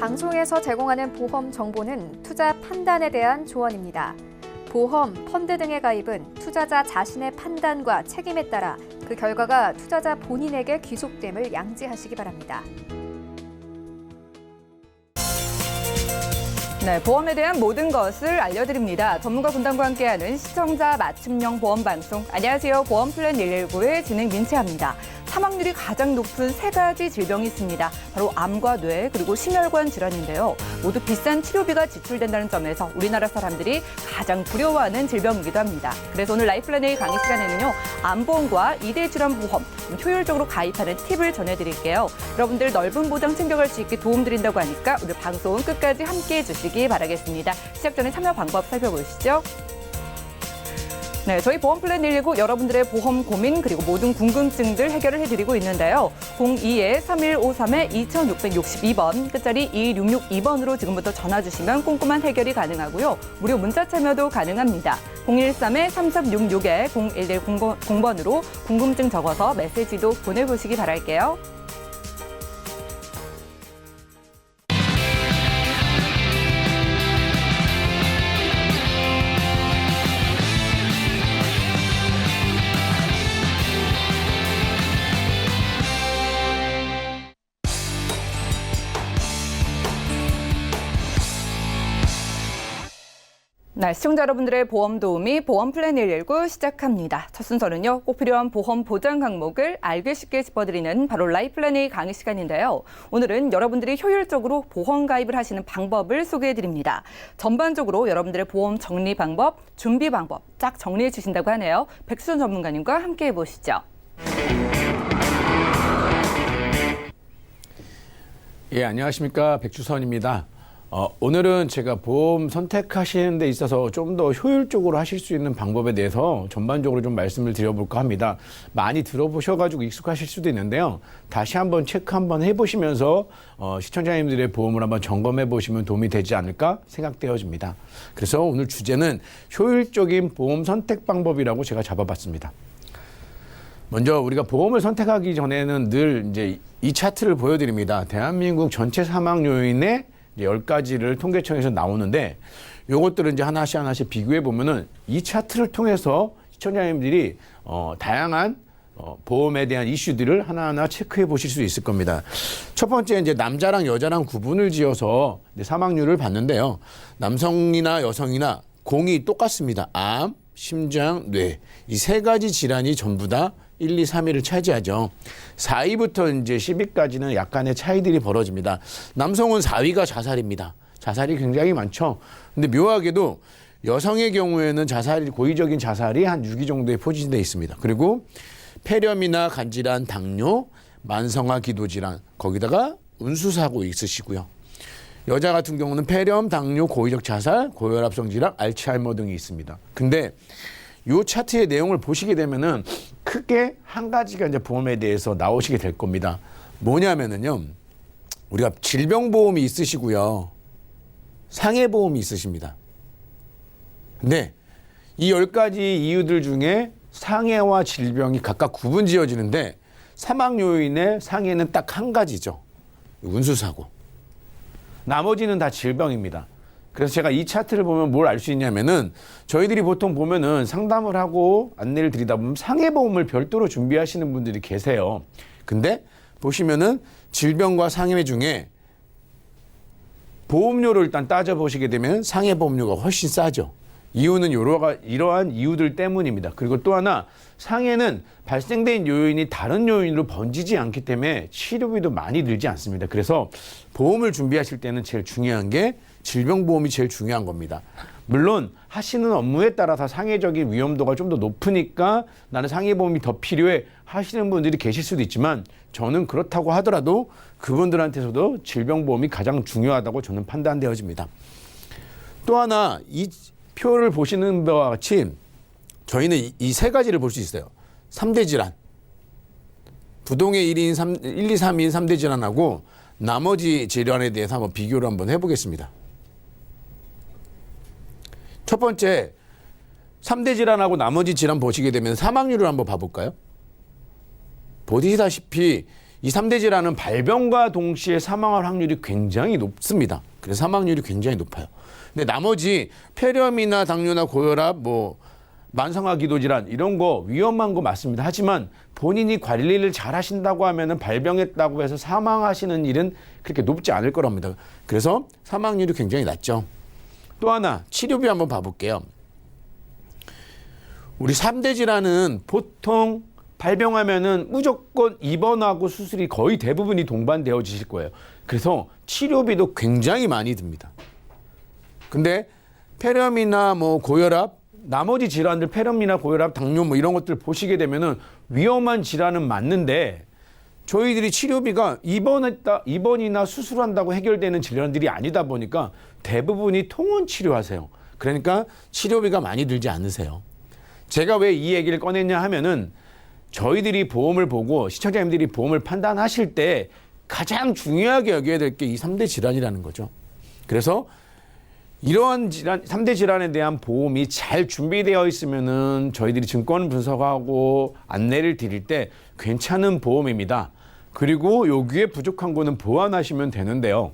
방송에서 제공하는 보험 정보는 투자 판단에 대한 조언입니다. 보험, 펀드 등의 가입은 투자자 자신의 판단과 책임에 따라 그 결과가 투자자 본인에게 귀속됨을 양지하시기 바랍니다. 네, 보험에 대한 모든 것을 알려드립니다. 전문가 군단과 함께하는 시청자 맞춤형 보험 방송. 안녕하세요. 보험플랜 119의 진행 민채합니다. 사망률이 가장 높은 세 가지 질병이 있습니다. 바로 암과 뇌 그리고 심혈관 질환인데요. 모두 비싼 치료비가 지출된다는 점에서 우리나라 사람들이 가장 두려워하는 질병이기도 합니다. 그래서 오늘 라이플랜 A 강의 시간에는요. 암보험과 2대 질환 보험 효율적으로 가입하는 팁을 전해드릴게요. 여러분들 넓은 보장 챙겨갈 수 있게 도움드린다고 하니까 오늘 방송 끝까지 함께해 주시기 바라겠습니다. 시작 전에 참여 방법 살펴보시죠. 네, 저희 보험플랜 119 여러분들의 보험 고민 그리고 모든 궁금증들 해결을 해드리고 있는데요. 02-3153-2662번 끝자리 2662번으로 지금부터 전화 주시면 꼼꼼한 해결이 가능하고요. 무료 문자 참여도 가능합니다. 013-3366-0110번으로 궁금증 적어서 메시지도 보내보시기 바랄게요. 네, 시청자 여러분들의 보험 도우미 보험플랜 119 시작합니다. 첫 순서는요. 꼭 필요한 보험 보장 항목을 알기 쉽게 짚어드리는 바로 라이플랜 A 강의 시간인데요. 오늘은 여러분들이 효율적으로 보험 가입을 하시는 방법을 소개해드립니다. 전반적으로 여러분들의 보험 정리 방법, 준비 방법 쫙 정리해 주신다고 하네요. 백수전 전문가님과 함께 해보시죠. 예, 안녕하십니까. 백주선입니다. 오늘은 제가 보험 선택하시는 데 있어서 좀 더 효율적으로 하실 수 있는 방법에 대해서 전반적으로 좀 말씀을 드려볼까 합니다. 많이 들어보셔가지고 익숙하실 수도 있는데요. 다시 한번 체크 한번 해보시면서 시청자님들의 보험을 한번 점검해 보시면 도움이 되지 않을까 생각되어집니다. 그래서 오늘 주제는 효율적인 보험 선택 방법이라고 제가 잡아봤습니다. 먼저 우리가 보험을 선택하기 전에는 늘 이제 이 차트를 보여드립니다. 대한민국 전체 사망 요인의 10가지를 통계청에서 나오는데 요것들을 이제 하나씩 비교해 보면은 이 차트를 통해서 시청자님들이 다양한 보험에 대한 이슈들을 하나하나 체크해 보실 수 있을 겁니다. 첫 번째 이제 남자랑 여자랑 구분을 지어서 사망률을 봤는데요. 남성이나 여성이나 공이 똑같습니다. 암, 심장, 뇌. 이 세 가지 질환이 전부 다 1, 2, 3위를 차지하죠. 4위부터 이제 10위까지는 약간의 차이들이 벌어집니다. 남성은 4위가 자살입니다. 자살이 굉장히 많죠. 근데 묘하게도 여성의 경우에는 고의적인 자살이 한 6위 정도에 포진되어 있습니다. 그리고 폐렴이나 간질환, 당뇨, 만성화 기도질환, 거기다가 운수사고 있으시고요. 여자 같은 경우는 폐렴, 당뇨, 고의적 자살, 고혈압성 질환, 알츠하이머 등이 있습니다. 근데 이 차트의 내용을 보시게 되면은 크게 한 가지가 이제 보험에 대해서 나오시게 될 겁니다. 뭐냐면은요, 우리가 질병보험이 있으시고요, 상해보험이 있으십니다. 근데 이 10가지 이유들 중에 상해와 질병이 각각 구분 지어지는데 사망 요인의 상해는 딱 한 가지죠. 운수사고. 나머지는 다 질병입니다. 그래서 제가 이 차트를 보면 뭘 알 수 있냐면은 저희들이 보통 보면은 상담을 하고 안내를 드리다 보면 상해보험을 별도로 준비하시는 분들이 계세요. 근데 보시면은 질병과 상해 중에 보험료를 일단 따져보시게 되면 상해보험료가 훨씬 싸죠. 이유는 이러한 이유들 때문입니다. 그리고 또 하나 상해는 발생된 요인이 다른 요인으로 번지지 않기 때문에 치료비도 많이 들지 않습니다. 그래서 보험을 준비하실 때는 제일 중요한 게 질병보험이 제일 중요한 겁니다. 물론 하시는 업무에 따라서 상해적인 위험도가 좀 더 높으니까 나는 상해보험이 더 필요해 하시는 분들이 계실 수도 있지만 저는 그렇다고 하더라도 그분들한테서도 질병보험이 가장 중요하다고 저는 판단되어집니다. 또 하나 이 표를 보시는 바와 같이 저희는 이 세 가지를 볼 수 있어요. 3대 질환. 부동의 1, 2, 3인 3대 질환하고 나머지 질환에 대해서 한번 비교를 한번 해보겠습니다. 첫 번째 3대 질환하고 나머지 질환 보시게 되면 사망률을 한번 봐볼까요? 보시다시피 이 3대 질환은 발병과 동시에 사망할 확률이 굉장히 높습니다. 그래서 사망률이 굉장히 높아요. 근데 나머지 폐렴이나 당뇨나 고혈압, 뭐 만성화 기도질환 이런 거 위험한 거 맞습니다. 하지만 본인이 관리를 잘 하신다고 하면은 발병했다고 해서 사망하시는 일은 그렇게 높지 않을 거랍니다. 그래서 사망률이 굉장히 낮죠. 또 하나 치료비 한번 봐볼게요. 우리 3대 질환은 보통 발병하면은 무조건 입원하고 수술이 거의 대부분이 동반되어지실 거예요. 그래서 치료비도 굉장히 많이 듭니다. 근데 폐렴이나 뭐 고혈압, 나머지 질환들 폐렴이나 고혈압, 당뇨 뭐 이런 것들 보시게 되면은 위험한 질환은 맞는데 저희들이 치료비가 입원이나 수술한다고 해결되는 질환들이 아니다 보니까 대부분이 통원 치료하세요. 그러니까 치료비가 많이 들지 않으세요. 제가 왜 이 얘기를 꺼냈냐 하면은 저희들이 보험을 보고 시청자님들이 보험을 판단하실 때 가장 중요하게 여겨야 될 게 이 3대 질환이라는 거죠. 그래서 이러한 질환, 3대 질환에 대한 보험이 잘 준비되어 있으면은 저희들이 증권 분석하고 안내를 드릴 때 괜찮은 보험입니다. 그리고 여기에 부족한 거는 보완하시면 되는데요.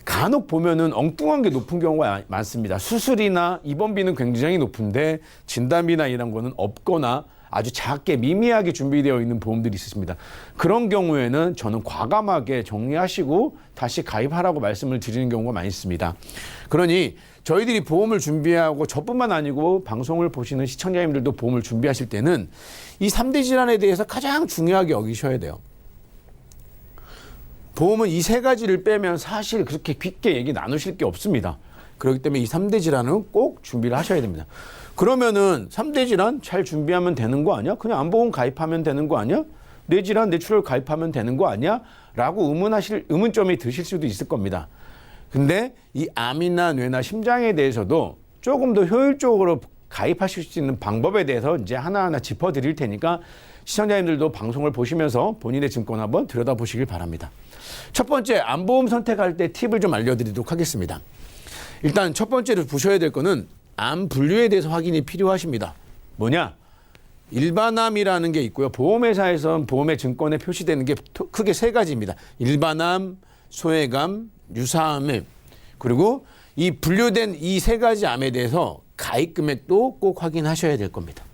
간혹 보면은 엉뚱한 게 높은 경우가 많습니다. 수술이나 입원비는 굉장히 높은데 진단비나 이런 거는 없거나 아주 작게 미미하게 준비되어 있는 보험들이 있습니다. 그런 경우에는 저는 과감하게 정리하시고 다시 가입하라고 말씀을 드리는 경우가 많이 있습니다. 그러니 저희들이 보험을 준비하고 저뿐만 아니고 방송을 보시는 시청자님들도 보험을 준비하실 때는 이 3대 질환에 대해서 가장 중요하게 여기셔야 돼요. 보험은 이 세 가지를 빼면 사실 그렇게 깊게 얘기 나누실 게 없습니다. 그렇기 때문에 이 3대 질환은 꼭 준비를 하셔야 됩니다. 그러면은 3대 질환 잘 준비하면 되는 거 아니야? 그냥 안보험 가입하면 되는 거 아니야? 뇌질환, 뇌출혈 가입하면 되는 거 아니야? 라고 의문점이 드실 수도 있을 겁니다. 근데 이 암이나 뇌나 심장에 대해서도 조금 더 효율적으로 가입하실 수 있는 방법에 대해서 이제 하나하나 짚어드릴 테니까 시청자님들도 방송을 보시면서 본인의 증권 한번 들여다보시길 바랍니다. 첫 번째, 암보험 선택할 때 팁을 좀 알려드리도록 하겠습니다. 일단 첫 번째로 보셔야 될 거는 암 분류에 대해서 확인이 필요하십니다. 뭐냐? 일반암이라는 게 있고요. 보험회사에서는 보험의 증권에 표시되는 게 크게 세 가지입니다. 일반암, 소외감, 유사암, 그리고 이 분류된 이 세 가지 암에 대해서 가입 금액도 꼭 확인하셔야 될 겁니다.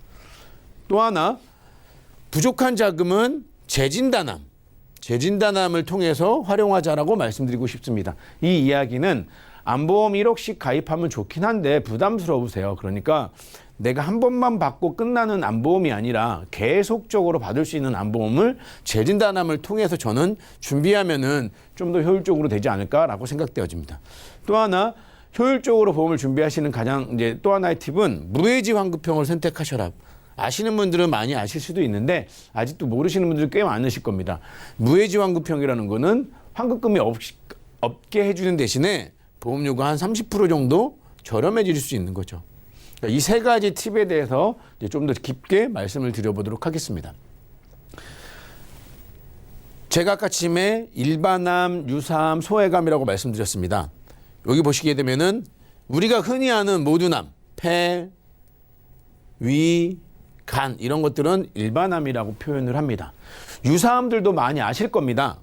또 하나, 부족한 자금은 재진단암을 통해서 활용하자라고 말씀드리고 싶습니다. 이 이야기는 암보험 1억씩 가입하면 좋긴 한데 부담스러우세요. 그러니까 내가 한 번만 받고 끝나는 암보험이 아니라 계속적으로 받을 수 있는 암보험을 재진단암을 통해서 저는 준비하면은 좀 더 효율적으로 되지 않을까라고 생각되어집니다. 또 하나, 효율적으로 보험을 준비하시는 가장 이제 또 하나의 팁은 무해지 환급형을 선택하셔라. 아시는 분들은 많이 아실 수도 있는데 아직도 모르시는 분들 꽤 많으실 겁니다. 무해지 환급형이라는 거는 환급금이 없게 해주는 대신에 보험료가 한 30% 정도 저렴해질 수 있는 거죠. 그러니까 이 세 가지 팁에 대해서 좀 더 깊게 말씀을 드려보도록 하겠습니다. 제가 아까 침에 일반암, 유사암, 소외감이라고 말씀드렸습니다. 여기 보시게 되면은 우리가 흔히 아는 모든 암, 폐, 위, 간 이런 것들은 일반암이라고 표현을 합니다. 유사암들도 많이 아실 겁니다.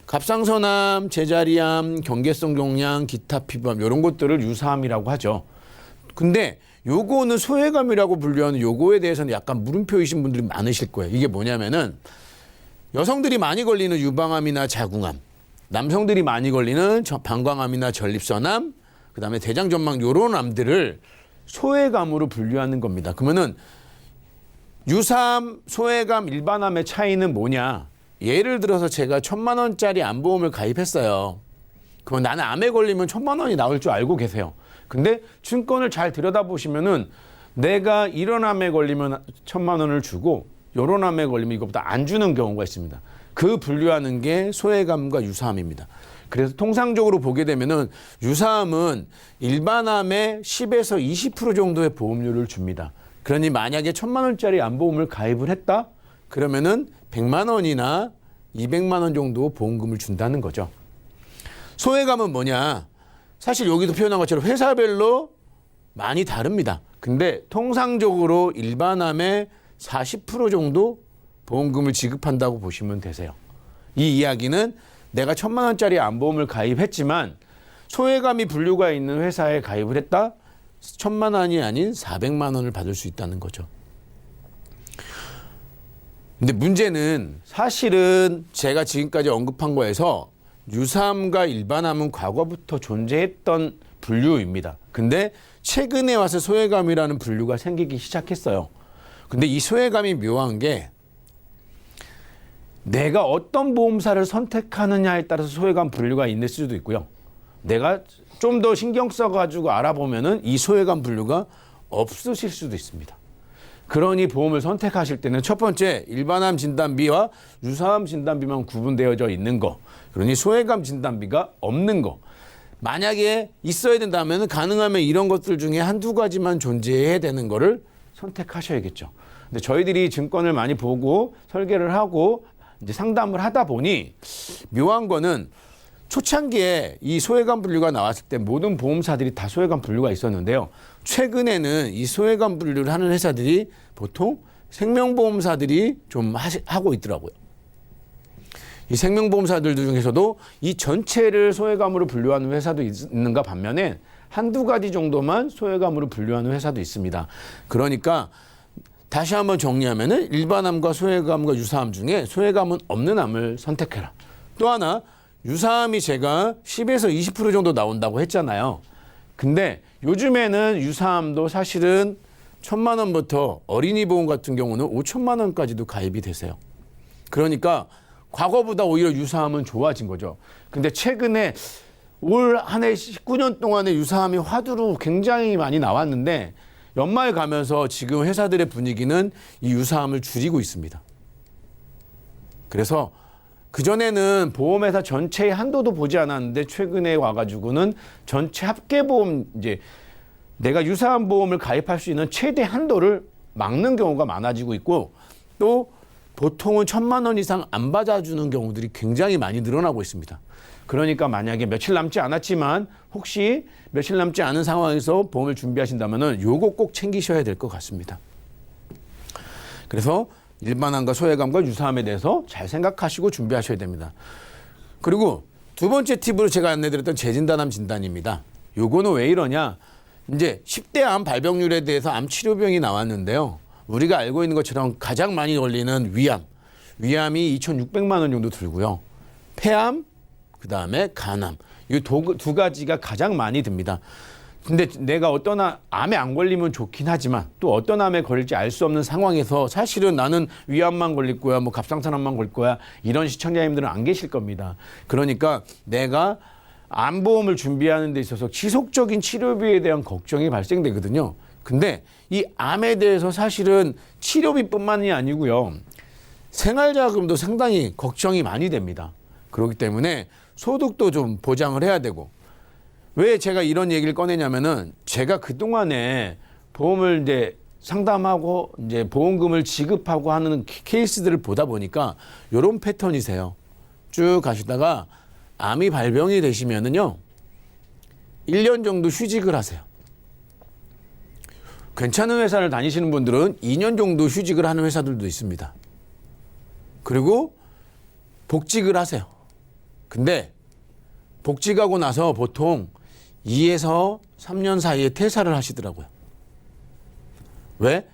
갑상선암, 제자리암, 경계성 종양, 기타 피부암 이런 것들을 유사암이라고 하죠. 근데 요거는 소외감이라고 분류하는 요거에 대해서는 약간 물음표이신 분들이 많으실 거예요. 이게 뭐냐면은 여성들이 많이 걸리는 유방암이나 자궁암, 남성들이 많이 걸리는 방광암이나 전립선암, 그다음에 대장전망 요런 암들을 소외감으로 분류하는 겁니다. 그러면은 유사암, 소외감, 일반암의 차이는 뭐냐? 예를 들어서 제가 1,000만 원짜리 암보험을 가입했어요. 그럼 나는 암에 걸리면 1,000만 원이 나올 줄 알고 계세요. 근데 증권을 잘 들여다보시면은 내가 이런 암에 걸리면 1,000만 원을 주고 요런 암에 걸리면 이것보다 안 주는 경우가 있습니다. 그 분류하는 게 소외감과 유사암입니다. 그래서 통상적으로 보게 되면은 유사암은 일반암의 10에서 20% 정도의 보험료를 줍니다. 그러니 만약에 1,000만 원짜리 암보험을 가입을 했다? 그러면은 100만 원이나 200만 원 정도 보험금을 준다는 거죠. 소외감은 뭐냐? 사실 여기도 표현한 것처럼 회사별로 많이 다릅니다. 근데 통상적으로 일반암의 40% 정도 보험금을 지급한다고 보시면 되세요. 이 이야기는 내가 1,000만 원짜리 암보험을 가입했지만 소외감이 분류가 있는 회사에 가입을 했다? 1,000만 원이 아닌 400만 원을 받을 수 있다는 거죠. 근데 문제는 사실은 제가 지금까지 언급한 거에서 유사암과 일반암은 과거부터 존재했던 분류입니다. 근데 최근에 와서 소외감이라는 분류가 생기기 시작했어요. 근데 이 소외감이 묘한 게 내가 어떤 보험사를 선택하느냐에 따라서 소외감 분류가 있을 수도 있고요. 내가 좀 더 신경 써가지고 알아보면은 이 소외감 분류가 없으실 수도 있습니다. 그러니 보험을 선택하실 때는 첫 번째 일반암 진단비와 유사암 진단비만 구분되어져 있는 거. 그러니 소외감 진단비가 없는 거. 만약에 있어야 된다면 가능하면 이런 것들 중에 한두 가지만 존재해야 되는 거를 선택하셔야겠죠. 근데 저희들이 증권을 많이 보고 설계를 하고 이제 상담을 하다 보니 묘한 거는 초창기에 이 소외감 분류가 나왔을 때 모든 보험사들이 다 소외감 분류가 있었는데요. 최근에는 이 소외감 분류를 하는 회사들이 보통 생명보험사들이 좀 하고 있더라고요. 이 생명보험사들 중에서도 이 전체를 소외감으로 분류하는 회사도 있는가 반면에 한두 가지 정도만 소외감으로 분류하는 회사도 있습니다. 그러니까 다시 한번 정리하면은 일반암과 소외감과 유사암 중에 소외감은 없는 암을 선택해라. 또 하나 유사암이 제가 10에서 20% 정도 나온다고 했잖아요. 근데 요즘에는 유사암도 사실은 1,000만 원부터 어린이 보험 같은 경우는 5천만 원까지도 가입이 되세요. 그러니까 과거보다 오히려 유사암은 좋아진 거죠. 근데 최근에 올 한 해 19년 동안에 유사암이 화두로 굉장히 많이 나왔는데 연말 가면서 지금 회사들의 분위기는 이 유사암을 줄이고 있습니다. 그래서 그전에는 보험회사 전체의 한도도 보지 않았는데 최근에 와가지고는 전체 합계보험 이제 내가 유사암 보험을 가입할 수 있는 최대 한도를 막는 경우가 많아지고 있고 또 보통은 1,000만 원 이상 안 받아주는 경우들이 굉장히 많이 늘어나고 있습니다. 그러니까 만약에 며칠 남지 않았지만 혹시 며칠 남지 않은 상황에서 보험을 준비하신다면은 요거 꼭 챙기셔야 될 것 같습니다. 그래서 일반암과 소외감과 유사암에 대해서 잘 생각하시고 준비하셔야 됩니다. 그리고 두 번째 팁으로 제가 안내드렸던 재진단암 진단입니다. 요거는 왜 이러냐? 이제 10대 암 발병률에 대해서 암 치료병이 나왔는데요. 우리가 알고 있는 것처럼 가장 많이 걸리는 위암. 위암이 2,600만 원 정도 들고요. 폐암, 그 다음에 간암. 이 두 가지가 가장 많이 듭니다. 근데 내가 어떤 암에 안 걸리면 좋긴 하지만 또 어떤 암에 걸릴지 알 수 없는 상황에서 사실은 나는 위암만 걸릴 거야, 뭐 갑상선암만 걸릴 거야 이런 시청자님들은 안 계실 겁니다. 그러니까 내가 암보험을 준비하는 데 있어서 지속적인 치료비에 대한 걱정이 발생되거든요. 근데 이 암에 대해서 사실은 치료비뿐만이 아니고요. 생활자금도 상당히 걱정이 많이 됩니다. 그렇기 때문에 소득도 좀 보장을 해야 되고 왜 제가 이런 얘기를 꺼내냐면은 제가 그동안에 보험을 이제 상담하고 이제 보험금을 지급하고 하는 케이스들을 보다 보니까 이런 패턴이세요. 쭉 가시다가 암이 발병이 되시면은요. 1년 정도 휴직을 하세요. 괜찮은 회사를 다니시는 분들은 2년 정도 휴직을 하는 회사들도 있습니다. 그리고 복직을 하세요. 근데 복직하고 나서 보통 2에서 3년 사이에 퇴사를 하시더라고요. 왜?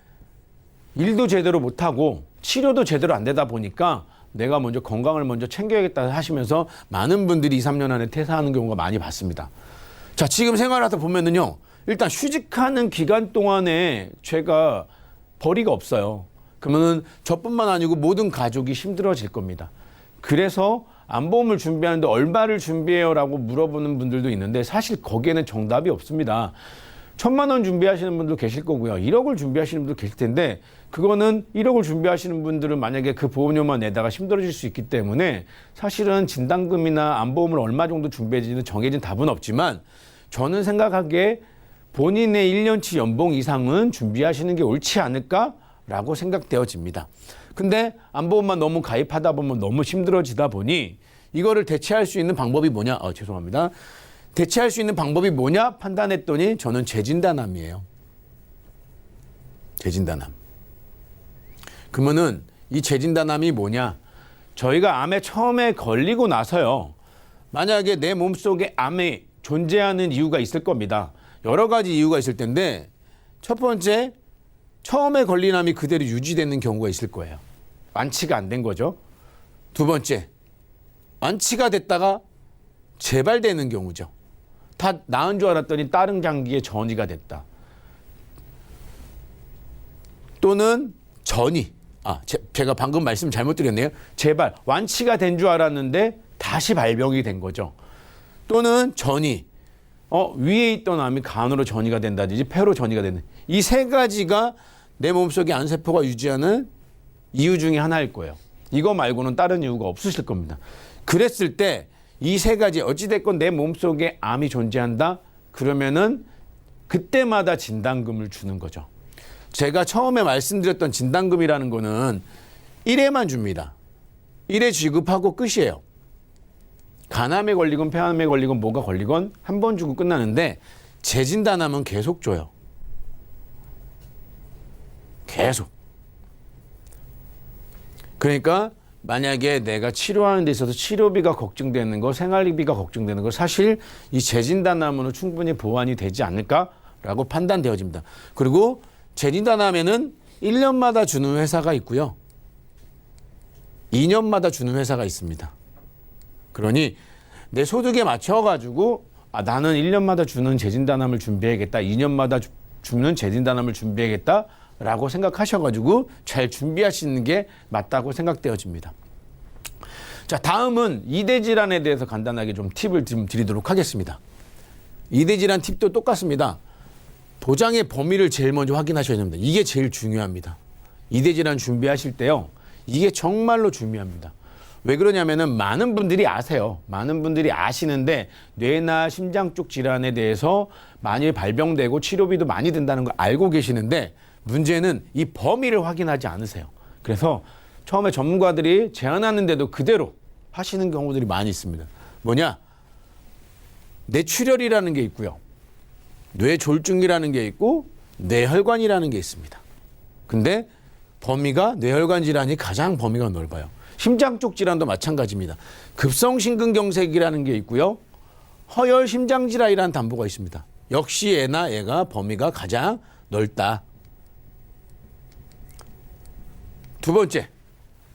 일도 제대로 못하고 치료도 제대로 안 되다 보니까 내가 먼저 건강을 먼저 챙겨야겠다 하시면서 많은 분들이 2, 3년 안에 퇴사하는 경우가 많이 봤습니다. 자, 지금 생활하다 보면은요. 일단 휴직하는 기간 동안에 제가 벌이가 없어요. 그러면은 저뿐만 아니고 모든 가족이 힘들어질 겁니다. 그래서 암보험을 준비하는데 얼마를 준비해요라고 물어보는 분들도 있는데 사실 거기에는 정답이 없습니다. 1,000만 원 준비하시는 분도 계실 거고요. 1억을 준비하시는 분도 계실 텐데 그거는 1억을 준비하시는 분들은 만약에 그 보험료만 내다가 힘들어질 수 있기 때문에 사실은 진단금이나 암보험을 얼마 정도 준비해지는 정해진 답은 없지만 저는 생각하기에 본인의 1년치 연봉 이상은 준비하시는 게 옳지 않을까라고 생각되어집니다. 근데 암보험만 너무 가입하다 보면 너무 힘들어지다 보니 이거를 대체할 수 있는 방법이 뭐냐? 죄송합니다. 대체할 수 있는 방법이 뭐냐? 판단했더니 저는 재진단암이에요. 재진단암. 그러면은 이 재진단암이 뭐냐? 저희가 암에 처음에 걸리고 나서요. 만약에 내 몸속에 암이 존재하는 이유가 있을 겁니다. 여러 가지 이유가 있을 텐데 첫 번째, 처음에 걸린 암이 그대로 유지되는 경우가 있을 거예요. 완치가 안 된 거죠. 두 번째, 완치가 됐다가 재발되는 경우죠. 다 나은 줄 알았더니 다른 장기에 전이가 됐다. 또는 전이, 제가 방금 말씀 잘못 드렸네요. 재발, 완치가 된 줄 알았는데 다시 발병이 된 거죠. 또는 전이, 위에 있던 암이 간으로 전이가 된다든지 폐로 전이가 되는, 이 세 가지가 내 몸속에 암세포가 유지하는 이유 중에 하나일 거예요. 이거 말고는 다른 이유가 없으실 겁니다. 그랬을 때 이 세 가지, 어찌됐건 내 몸속에 암이 존재한다? 그러면은 그때마다 진단금을 주는 거죠. 제가 처음에 말씀드렸던 진단금이라는 거는 1회만 줍니다. 1회 지급하고 끝이에요. 간암에 걸리건 폐암에 걸리건 뭐가 걸리건 한 번 주고 끝나는데 재진단하면 계속 줘요. 계속. 그러니까 만약에 내가 치료하는 데 있어서 치료비가 걱정되는 거, 생활비가 걱정되는 거, 사실 이 재진단하면 충분히 보완이 되지 않을까라고 판단되어집니다. 그리고 재진단하면은 1년마다 주는 회사가 있고요. 2년마다 주는 회사가 있습니다. 그러니 내 소득에 맞춰가지고 나는 1년마다 주는 재진단함을 준비해야겠다. 2년마다 주는 재진단함을 준비해야겠다라고 생각하셔가지고 잘 준비하시는 게 맞다고 생각되어집니다. 자, 다음은 이대 질환에 대해서 간단하게 좀 팁을 좀 드리도록 하겠습니다. 이대 질환 팁도 똑같습니다. 보장의 범위를 제일 먼저 확인하셔야 됩니다. 이게 제일 중요합니다. 이대 질환 준비하실 때요. 이게 정말로 중요합니다. 왜 그러냐면은 많은 분들이 아세요. 많은 분들이 아시는데 뇌나 심장 쪽 질환에 대해서 많이 발병되고 치료비도 많이 든다는 걸 알고 계시는데 문제는 이 범위를 확인하지 않으세요. 그래서 처음에 전문가들이 제안하는데도 그대로 하시는 경우들이 많이 있습니다. 뭐냐? 뇌출혈이라는 게 있고요. 뇌졸중이라는 게 있고 뇌혈관이라는 게 있습니다. 근데 범위가 뇌혈관 질환이 가장 범위가 넓어요. 심장 쪽 질환도 마찬가지입니다. 급성심근경색이라는 게 있고요. 허혈 심장질환이라는 담보가 있습니다. 역시 얘가 범위가 가장 넓다. 두 번째,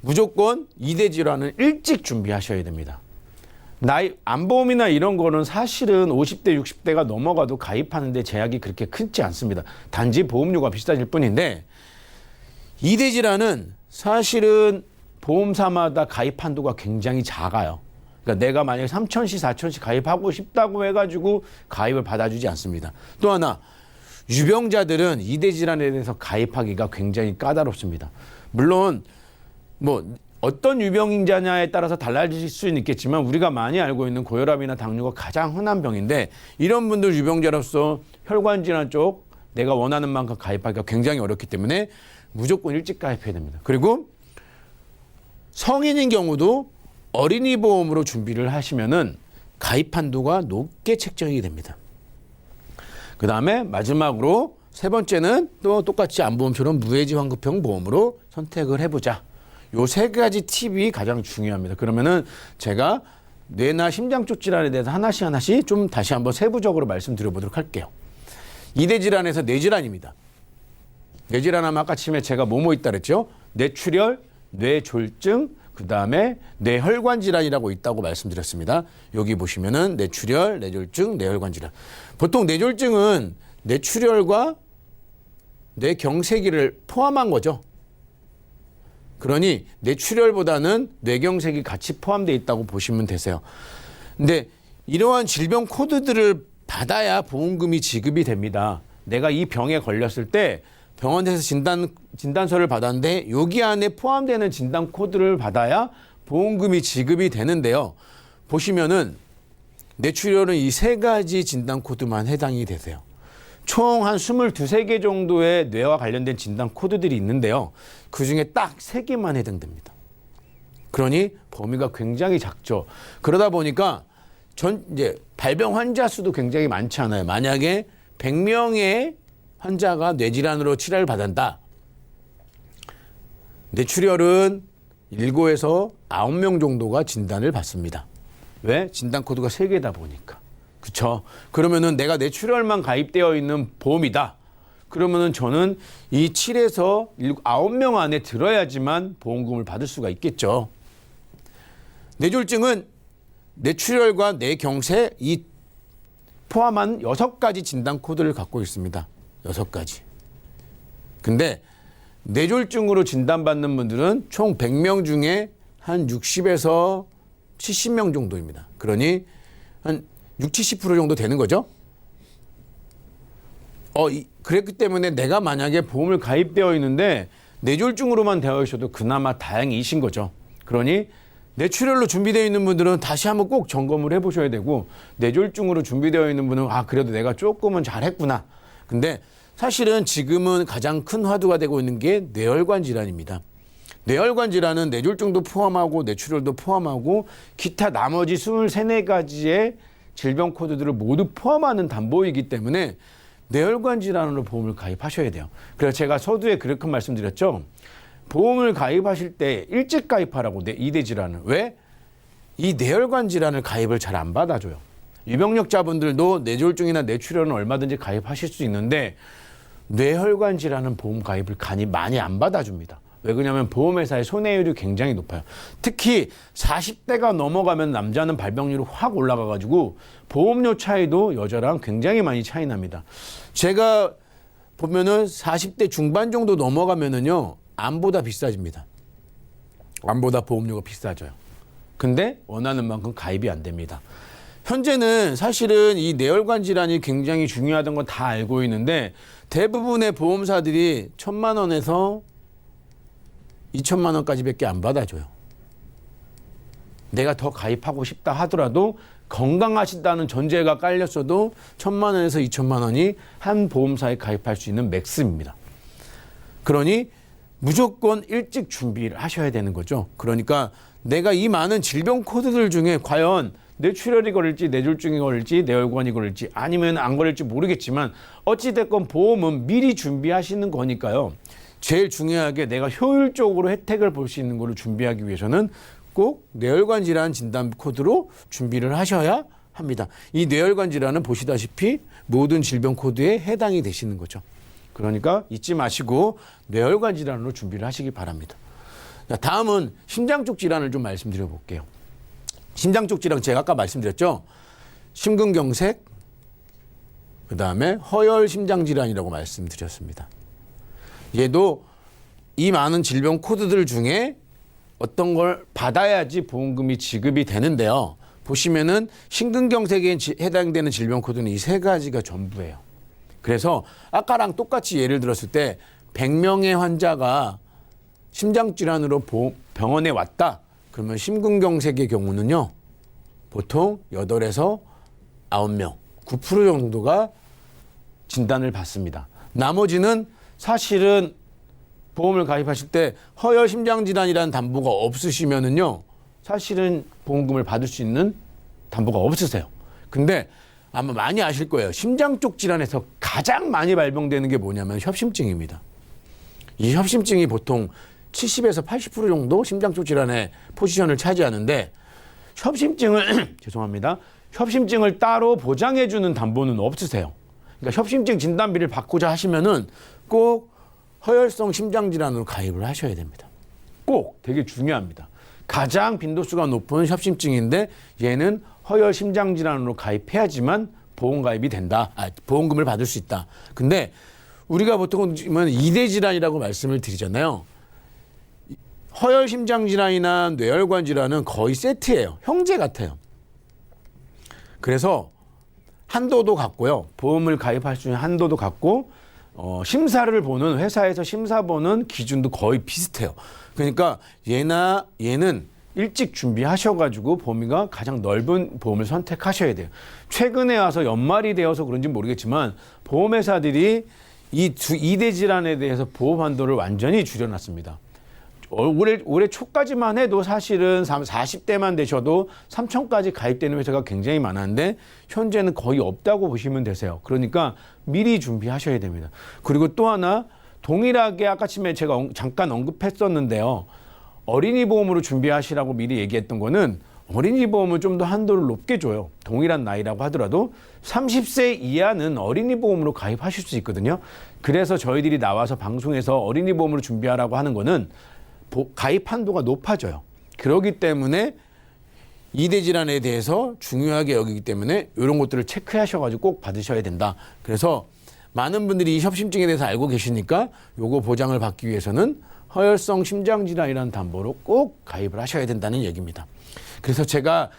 무조건 이대 질환은 일찍 준비하셔야 됩니다. 나이, 암보험이나 이런 거는 사실은 50대, 60대가 넘어가도 가입하는데 제약이 그렇게 크지 않습니다. 단지 보험료가 비싸질 뿐인데 이대 질환은 사실은 보험사마다 가입 한도가 굉장히 작아요. 그러니까 내가 만약에 3,000씩, 4,000씩 가입하고 싶다고 해가지고 가입을 받아주지 않습니다. 또 하나, 유병자들은 이대 질환에 대해서 가입하기가 굉장히 까다롭습니다. 물론 어떤 유병자냐에 따라서 달라질 수는 있겠지만 우리가 많이 알고 있는 고혈압이나 당뇨가 가장 흔한 병인데 이런 분들 유병자로서 혈관 질환 쪽 내가 원하는 만큼 가입하기가 굉장히 어렵기 때문에 무조건 일찍 가입해야 됩니다. 그리고 성인인 경우도 어린이 보험으로 준비를 하시면은 가입 한도가 높게 책정이 됩니다. 그 다음에 마지막으로 세 번째는 또 똑같이 암보험처럼 무해지 환급형 보험으로 선택을 해보자. 요 세 가지 팁이 가장 중요합니다. 그러면은 제가 뇌나 심장 쪽 질환에 대해서 하나씩 좀 다시 한번 세부적으로 말씀드려보도록 할게요. 이대 질환에서 뇌질환입니다. 뇌질환하면 아까 처음에 제가 뭐뭐 있다 그랬죠? 뇌출혈, 뇌졸중, 그 다음에 뇌혈관 질환이라고 있다고 말씀드렸습니다. 여기 보시면은 뇌출혈, 뇌졸중, 뇌혈관 질환. 보통 뇌졸중은 뇌출혈과 뇌경색이를 포함한 거죠. 그러니 뇌출혈보다는 뇌경색이 같이 포함되어 있다고 보시면 되세요. 근데 이러한 질병 코드들을 받아야 보험금이 지급이 됩니다. 내가 이 병에 걸렸을 때 병원에서 진단서를 받았는데 여기 안에 포함되는 진단 코드를 받아야 보험금이 지급이 되는데요. 보시면은 뇌출혈은 이 세 가지 진단 코드만 해당이 되세요. 총 한 22, 3개 정도의 뇌와 관련된 진단 코드들이 있는데요. 그중에 딱 3개만 해당됩니다. 그러니 범위가 굉장히 작죠. 그러다 보니까 이제 발병 환자 수도 굉장히 많지 않아요. 만약에 100명의 환자가 뇌질환으로 치료를 받았다. 뇌출혈은 7에서 9명 정도가 진단을 받습니다. 왜? 진단 코드가 3개다 보니까. 그렇죠? 그러면은 내가 뇌출혈만 가입되어 있는 보험이다. 그러면은 저는 이 7에서 9명 안에 들어야지만 보험금을 받을 수가 있겠죠. 뇌졸중은 뇌출혈과 뇌경색 이 포함한 6가지 진단 코드를 갖고 있습니다. 6가지. 근데 뇌졸중으로 진단받는 분들은 총 100명 중에 한 60에서 70명 정도입니다. 그러니 한 60, 70% 정도 되는 거죠. 그랬기 때문에 내가 만약에 보험을 가입되어 있는데 뇌졸중으로만 되어 있어도 그나마 다행이신 거죠. 그러니 뇌출혈로 준비되어 있는 분들은 다시 한번 꼭 점검을 해보셔야 되고, 뇌졸중으로 준비되어 있는 분은 그래도 내가 조금은 잘했구나. 근데 사실은 지금은 가장 큰 화두가 되고 있는 게 뇌혈관 질환입니다. 뇌혈관 질환은 뇌졸중도 포함하고 뇌출혈도 포함하고 기타 나머지 23, 24가지의 질병 코드들을 모두 포함하는 담보이기 때문에 뇌혈관 질환으로 보험을 가입하셔야 돼요. 그래서 제가 서두에 그렇게 말씀드렸죠. 보험을 가입하실 때 일찍 가입하라고, 이대 질환은. 왜? 이 뇌혈관 질환을 가입을 잘 안 받아줘요. 유병력자분들도 뇌졸중이나 뇌출혈은 얼마든지 가입하실 수 있는데 뇌혈관 질환은 보험 가입을 많이 안 받아줍니다. 왜 그러냐면 보험회사의 손해율이 굉장히 높아요. 특히 40대가 넘어가면 남자는 발병률이 확 올라가가지고 보험료 차이도 여자랑 굉장히 많이 차이 납니다. 제가 보면은 40대 중반 정도 넘어가면은요, 암보다 비싸집니다. 암보다 보험료가 비싸져요. 근데 원하는 만큼 가입이 안 됩니다. 현재는 사실은 이 뇌혈관 질환이 굉장히 중요하다는 건 다 알고 있는데 대부분의 보험사들이 1,000만 원에서 2천만 원까지밖에 안 받아줘요. 내가 더 가입하고 싶다 하더라도 건강하시다는 전제가 깔렸어도 1,000만 원에서 2천만 원이 한 보험사에 가입할 수 있는 맥스입니다. 그러니 무조건 일찍 준비를 하셔야 되는 거죠. 그러니까 내가 이 많은 질병 코드들 중에 과연 뇌출혈이 걸릴지 뇌졸중이 걸릴지 뇌혈관이 걸릴지 아니면 안 걸릴지 모르겠지만 어찌됐건 보험은 미리 준비하시는 거니까요. 제일 중요하게 내가 효율적으로 혜택을 볼 수 있는 거를 준비하기 위해서는 꼭 뇌혈관 질환 진단 코드로 준비를 하셔야 합니다. 이 뇌혈관 질환은 보시다시피 모든 질병 코드에 해당이 되시는 거죠. 그러니까 잊지 마시고 뇌혈관 질환으로 준비를 하시기 바랍니다. 자, 다음은 심장 쪽 질환을 좀 말씀드려 볼게요. 심장 쪽 질환 제가 아까 말씀드렸죠. 심근경색, 그다음에 허혈 심장 질환이라고 말씀드렸습니다. 얘도 이 많은 질병 코드들 중에 어떤 걸 받아야지 보험금이 지급이 되는데요. 보시면은 심근경색에 해당되는 질병 코드는 이 3가지가 전부예요. 그래서 아까랑 똑같이 예를 들었을 때 100명의 환자가 심장질환으로 병원에 왔다. 그러면 심근경색의 경우는요. 보통 8에서 9명, 9% 정도가 진단을 받습니다. 나머지는 사실은 보험을 가입하실 때 허혈 심장질환이라는 담보가 없으시면은요. 사실은 보험금을 받을 수 있는 담보가 없으세요. 근데 아마 많이 아실 거예요. 심장 쪽 질환에서 가장 많이 발병되는 게 뭐냐면 협심증입니다. 이 협심증이 보통 70에서 80% 정도 심장 쪽 질환의 포지션을 차지하는데 협심증을 죄송합니다. 협심증을 따로 보장해 주는 담보는 없으세요. 그러니까 협심증 진단비를 받고자 하시면은 꼭 허혈성 심장 질환으로 가입을 하셔야 됩니다. 꼭 되게 중요합니다. 가장 빈도수가 높은 협심증인데 얘는 허혈 심장 질환으로 가입해야지만 보험 가입이 된다. 보험금을 받을 수 있다. 근데 우리가 보통 2대 질환이라고 말씀을 드리잖아요. 허혈 심장 질환이나 뇌혈관 질환은 거의 세트예요. 형제 같아요. 그래서 한도도 같고요. 보험을 가입할 수 있는 한도도 같고 심사를 보는 회사에서 심사 보는 기준도 거의 비슷해요. 그러니까 얘는 일찍 준비하셔가지고 범위가 가장 넓은 보험을 선택하셔야 돼요. 최근에 와서 연말이 되어서 그런지 모르겠지만 보험회사들이 이 2대 질환에 대해서 보험 한도를 완전히 줄여놨습니다. 올해 초까지만 해도 사실은 40대만 되셔도 3천까지 가입되는 회사가 굉장히 많았는데 현재는 거의 없다고 보시면 되세요. 그러니까 미리 준비하셔야 됩니다. 그리고 또 하나 동일하게 아까 처음에 제가 잠깐 언급했었는데요. 어린이 보험으로 준비하시라고 미리 얘기했던 거는 어린이 보험은 좀 더 한도를 높게 줘요. 동일한 나이라고 하더라도 30세 이하는 어린이 보험으로 가입하실 수 있거든요. 그래서 저희들이 나와서 방송에서 어린이 보험으로 준비하라고 하는 거는 가입 한도가 높아져요. 그렇기 때문에 이대 질환에 대해서 중요하게 여기기 때문에 이런 것들을 체크하셔가지고 꼭 받으셔야 된다. 그래서 많은 분들이 이 협심증에 대해서 알고 계시니까 요거 보장을 받기 위해서는 허혈성 심장질환이라는 담보로 꼭 가입을 하셔야 된다는 얘기입니다. 그래서 제가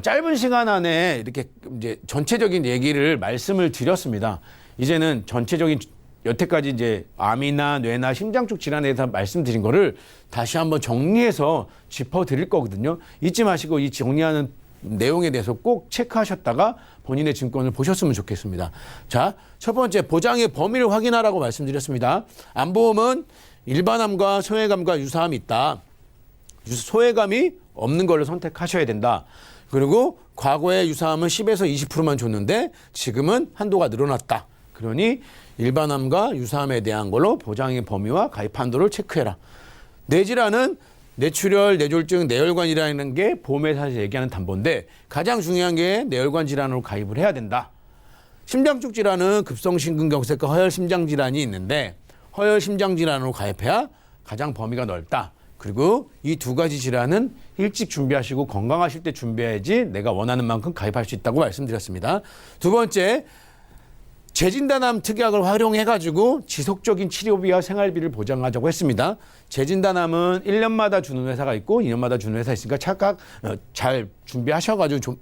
짧은 시간 안에 이렇게 이제 전체적인 얘기를 말씀을 드렸습니다. 이제는 전체적인 여태까지 이제 암이나 뇌나 심장 쪽 질환에 대해서 말씀드린 거를 다시 한번 정리해서 짚어드릴 거거든요. 잊지 마시고 이 정리하는 내용에 대해서 꼭 체크하셨다가 본인의 증권을 보셨으면 좋겠습니다. 자, 첫 번째 보장의 범위를 확인하라고 말씀드렸습니다. 암보험은 일반암과 소외감과 유사함이 있다. 소외감이 없는 걸로 선택하셔야 된다. 그리고 과거에 유사암은 10에서 20%만 줬는데 지금은 한도가 늘어났다. 그러니 일반암과 유사암에 대한 걸로 보장의 범위와 가입 한도를 체크해라. 뇌질환은 뇌출혈, 뇌졸중, 뇌혈관이라는 게 보험회사에서 얘기하는 담보인데 가장 중요한 게 뇌혈관 질환으로 가입을 해야 된다. 심장 쪽 질환은 급성심근경색과 허혈심장질환이 있는데 허혈심장질환으로 가입해야 가장 범위가 넓다. 그리고 이 두 가지 질환은 일찍 준비하시고 건강하실 때 준비해야지 내가 원하는 만큼 가입할 수 있다고 말씀드렸습니다. 두 번째, 재진단암 특약을 활용해가지고 지속적인 치료비와 생활비를 보장하자고 했습니다. 재진단암은 1년마다 주는 회사가 있고 2년마다 주는 회사 있으니까 착각 잘 준비하셔가지고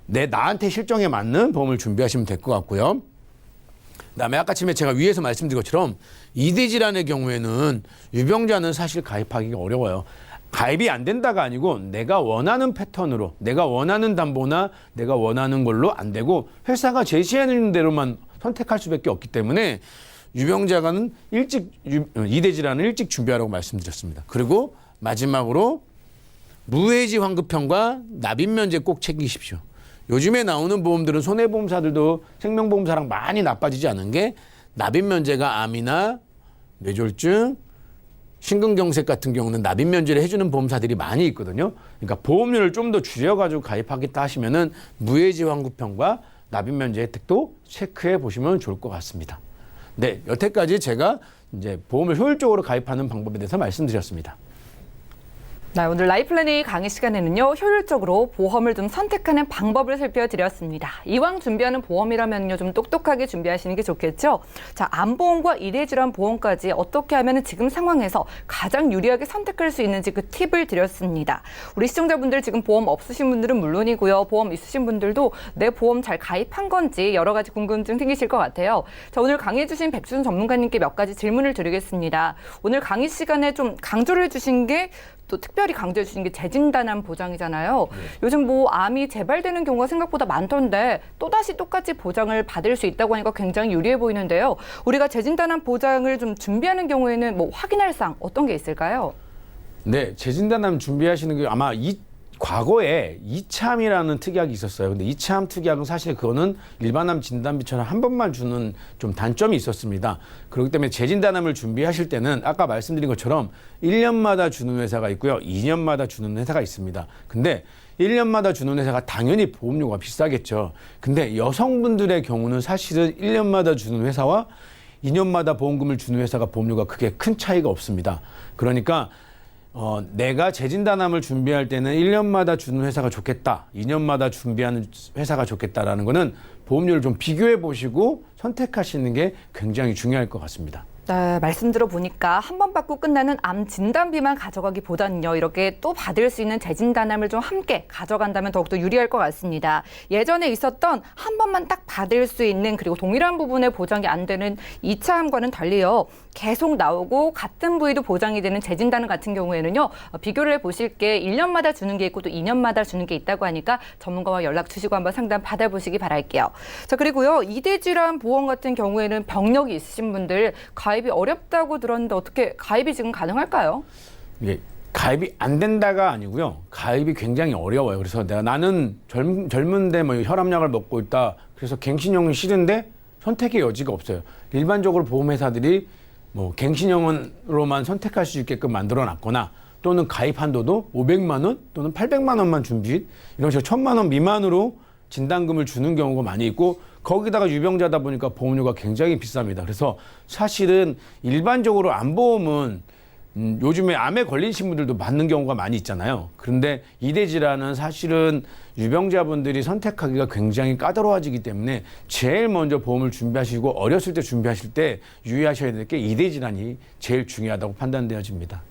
나한테 실정에 맞는 보험을 준비하시면 될 것 같고요. 그다음에 아까 제가 위에서 말씀드린 것처럼 이대 질환의 경우에는 유병자는 사실 가입하기가 어려워요. 가입이 안 된다가 아니고 내가 원하는 패턴으로 내가 원하는 담보나 내가 원하는 걸로 안 되고 회사가 제시하는 대로만 선택할 수밖에 없기 때문에 유병자가는 이대 질환을 일찍 준비하라고 말씀드렸습니다. 그리고 마지막으로 무해지 환급형과 납입면제 꼭 챙기십시오. 요즘에 나오는 보험들은 손해보험사들도 생명보험사랑 많이 나빠지지 않은 게 납입면제가 암이나 뇌졸중, 심근경색 같은 경우는 납입면제를 해주는 보험사들이 많이 있거든요. 그러니까 보험료를 좀 더 줄여가지고 가입하겠다 하시면은 무해지 환급형과 납입면제 혜택도 체크해 보시면 좋을 것 같습니다. 네, 여태까지 제가 이제 보험을 효율적으로 가입하는 방법에 대해서 말씀드렸습니다. 네, 오늘 라이플래닝 강의 시간에는요, 효율적으로 보험을 좀 선택하는 방법을 살펴드렸습니다. 이왕 준비하는 보험이라면요, 좀 똑똑하게 준비하시는 게 좋겠죠? 자, 암보험과 이대질환 보험까지 어떻게 하면 지금 상황에서 가장 유리하게 선택할 수 있는지 그 팁을 드렸습니다. 우리 시청자분들 지금 보험 없으신 분들은 물론이고요, 보험 있으신 분들도 내 보험 잘 가입한 건지 여러 가지 궁금증 생기실 것 같아요. 자, 오늘 강의해주신 백준 전문가님께 몇 가지 질문을 드리겠습니다. 오늘 강의 시간에 좀 강조를 해주신 게 또 특별히 강조해 주신 게 재진단암 보장이잖아요. 네. 요즘 뭐 암이 재발되는 경우가 생각보다 많던데 또다시 똑같이 보장을 받을 수 있다고 하니까 굉장히 유리해 보이는데요. 우리가 재진단암 보장을 좀 준비하는 경우에는 뭐 확인할 사항 어떤 게 있을까요? 네, 재진단암 준비하시는 게 아마 과거에 이참이라는 특약이 있었어요. 근데 이참 특약은 사실 그거는 일반암 진단비처럼 한 번만 주는 좀 단점이 있었습니다. 그렇기 때문에 재진단암을 준비하실 때는 아까 말씀드린 것처럼 1년마다 주는 회사가 있고요. 2년마다 주는 회사가 있습니다. 근데 1년마다 주는 회사가 당연히 보험료가 비싸겠죠. 근데 여성분들의 경우는 사실은 1년마다 주는 회사와 2년마다 보험금을 주는 회사가 보험료가 크게 큰 차이가 없습니다. 그러니까 내가 재진단암을 준비할 때는 1년마다 주는 회사가 좋겠다, 2년마다 준비하는 회사가 좋겠다라는 거는 보험료를 좀 비교해 보시고 선택하시는 게 굉장히 중요할 것 같습니다. 네, 말씀 들어보니까 한 번 받고 끝나는 암 진단비만 가져가기보다는요, 이렇게 또 받을 수 있는 재진단암을 좀 함께 가져간다면 더욱더 유리할 것 같습니다. 예전에 있었던 한 번만 딱 받을 수 있는 그리고 동일한 부분에 보장이 안 되는 2차 암과는 달리요, 계속 나오고 같은 부위도 보장이 되는 재진단암 같은 경우에는요, 비교를 해보실 게 1년마다 주는 게 있고 또 2년마다 주는 게 있다고 하니까 전문가와 연락 주시고 한번 상담 받아보시기 바랄게요. 자, 그리고요, 이대질환 보험 같은 경우에는 병력이 있으신 분들 가입이 어렵다고 들었는데 어떻게 가입이 지금 가능할까요? 예, 가입이 안 된다가 아니고요. 가입이 굉장히 어려워요. 그래서 나는 젊은데 뭐 혈압약을 먹고 있다. 그래서 갱신형이 싫은데 선택의 여지가 없어요. 일반적으로 보험회사들이 뭐 갱신형으로만 선택할 수 있게끔 만들어놨거나 또는 가입 한도도 500만 원 또는 800만 원만 준비 이런 식으로 1,000만 원 미만으로 진단금을 주는 경우가 많이 있고 거기다가 유병자다 보니까 보험료가 굉장히 비쌉니다. 그래서 사실은 일반적으로 암보험은 요즘에 암에 걸리신 분들도 맞는 경우가 많이 있잖아요. 그런데 이대 질환은 사실은 유병자분들이 선택하기가 굉장히 까다로워지기 때문에 제일 먼저 보험을 준비하시고 어렸을 때 준비하실 때 유의하셔야 될 게 이대 질환이 제일 중요하다고 판단되어집니다.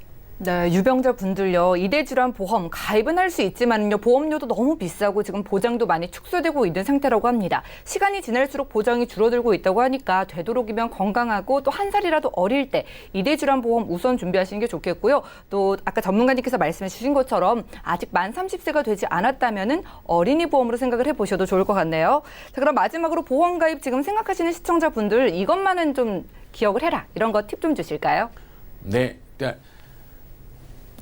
네, 유병자 분들요. 이대 질환 보험 가입은 할 수 있지만요. 보험료도 너무 비싸고 지금 보장도 많이 축소되고 있는 상태라고 합니다. 시간이 지날수록 보장이 줄어들고 있다고 하니까 되도록이면 건강하고 또 한 살이라도 어릴 때 이대 질환 보험 우선 준비하시는 게 좋겠고요. 또 아까 전문가님께서 말씀해 주신 것처럼 아직 만 30세가 되지 않았다면은 어린이 보험으로 생각을 해보셔도 좋을 것 같네요. 자, 그럼 마지막으로 보험 가입 지금 생각하시는 시청자분들 이것만은 좀 기억을 해라. 이런 거 팁 좀 주실까요? 네.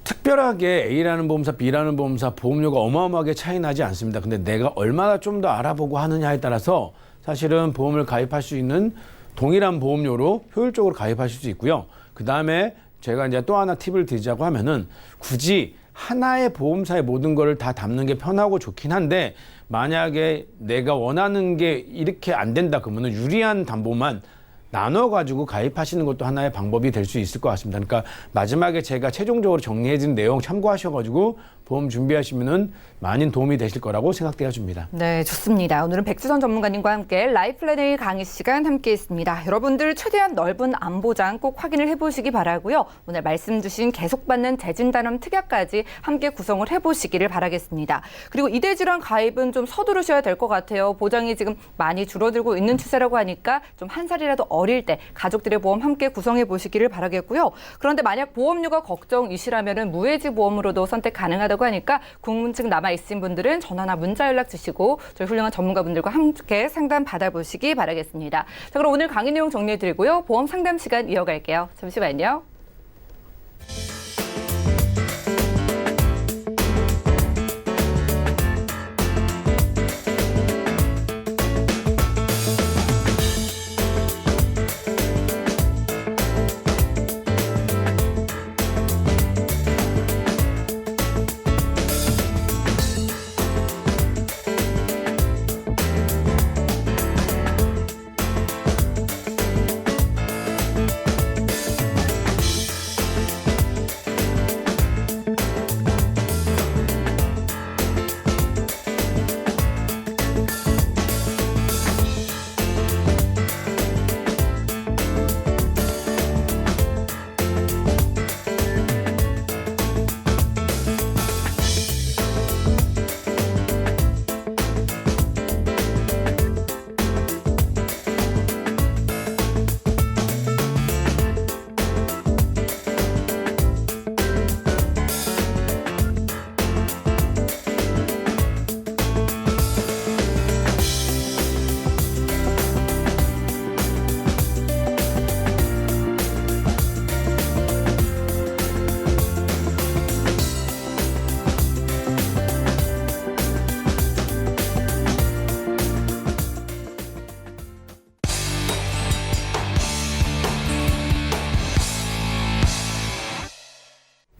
특별하게 A라는 보험사, B라는 보험사 보험료가 어마어마하게 차이 나지 않습니다. 근데 내가 얼마나 좀 더 알아보고 하느냐에 따라서 사실은 보험을 가입할 수 있는 동일한 보험료로 효율적으로 가입하실 수 있고요. 그 다음에 제가 이제 또 하나 팁을 드리자고 하면은 굳이 하나의 보험사의 모든 거를 다 담는 게 편하고 좋긴 한데 만약에 내가 원하는 게 이렇게 안 된다 그러면은 유리한 담보만 나눠가지고 가입하시는 것도 하나의 방법이 될 수 있을 것 같습니다. 그러니까 마지막에 제가 최종적으로 정리해진 내용 참고하셔가지고 보험 준비하시면은 많은 도움이 되실 거라고 생각되어집니다. 네, 좋습니다. 오늘은 백주선 전문가님과 함께 라이플랜의 강의 시간 함께했습니다. 여러분들 최대한 넓은 암보장 꼭 확인을 해보시기 바라고요. 오늘 말씀 주신 계속받는 재진단원 특약까지 함께 구성을 해보시기를 바라겠습니다. 그리고 이대 질환 가입은 좀 서두르셔야 될 것 같아요. 보장이 지금 많이 줄어들고 있는 추세라고 하니까 좀 한 살이라도 어릴 때 가족들의 보험 함께 구성해 보시기를 바라겠고요. 그런데 만약 보험료가 걱정이시라면 무해지 보험으로도 선택 가능하다고 하니까 궁금증 남아있으신 분들은 전화나 문자 연락 주시고 저희 훌륭한 전문가분들과 함께 상담 받아보시기 바라겠습니다. 자, 그럼 오늘 강의 내용 정리해드리고요. 보험 상담 시간 이어갈게요. 잠시만요.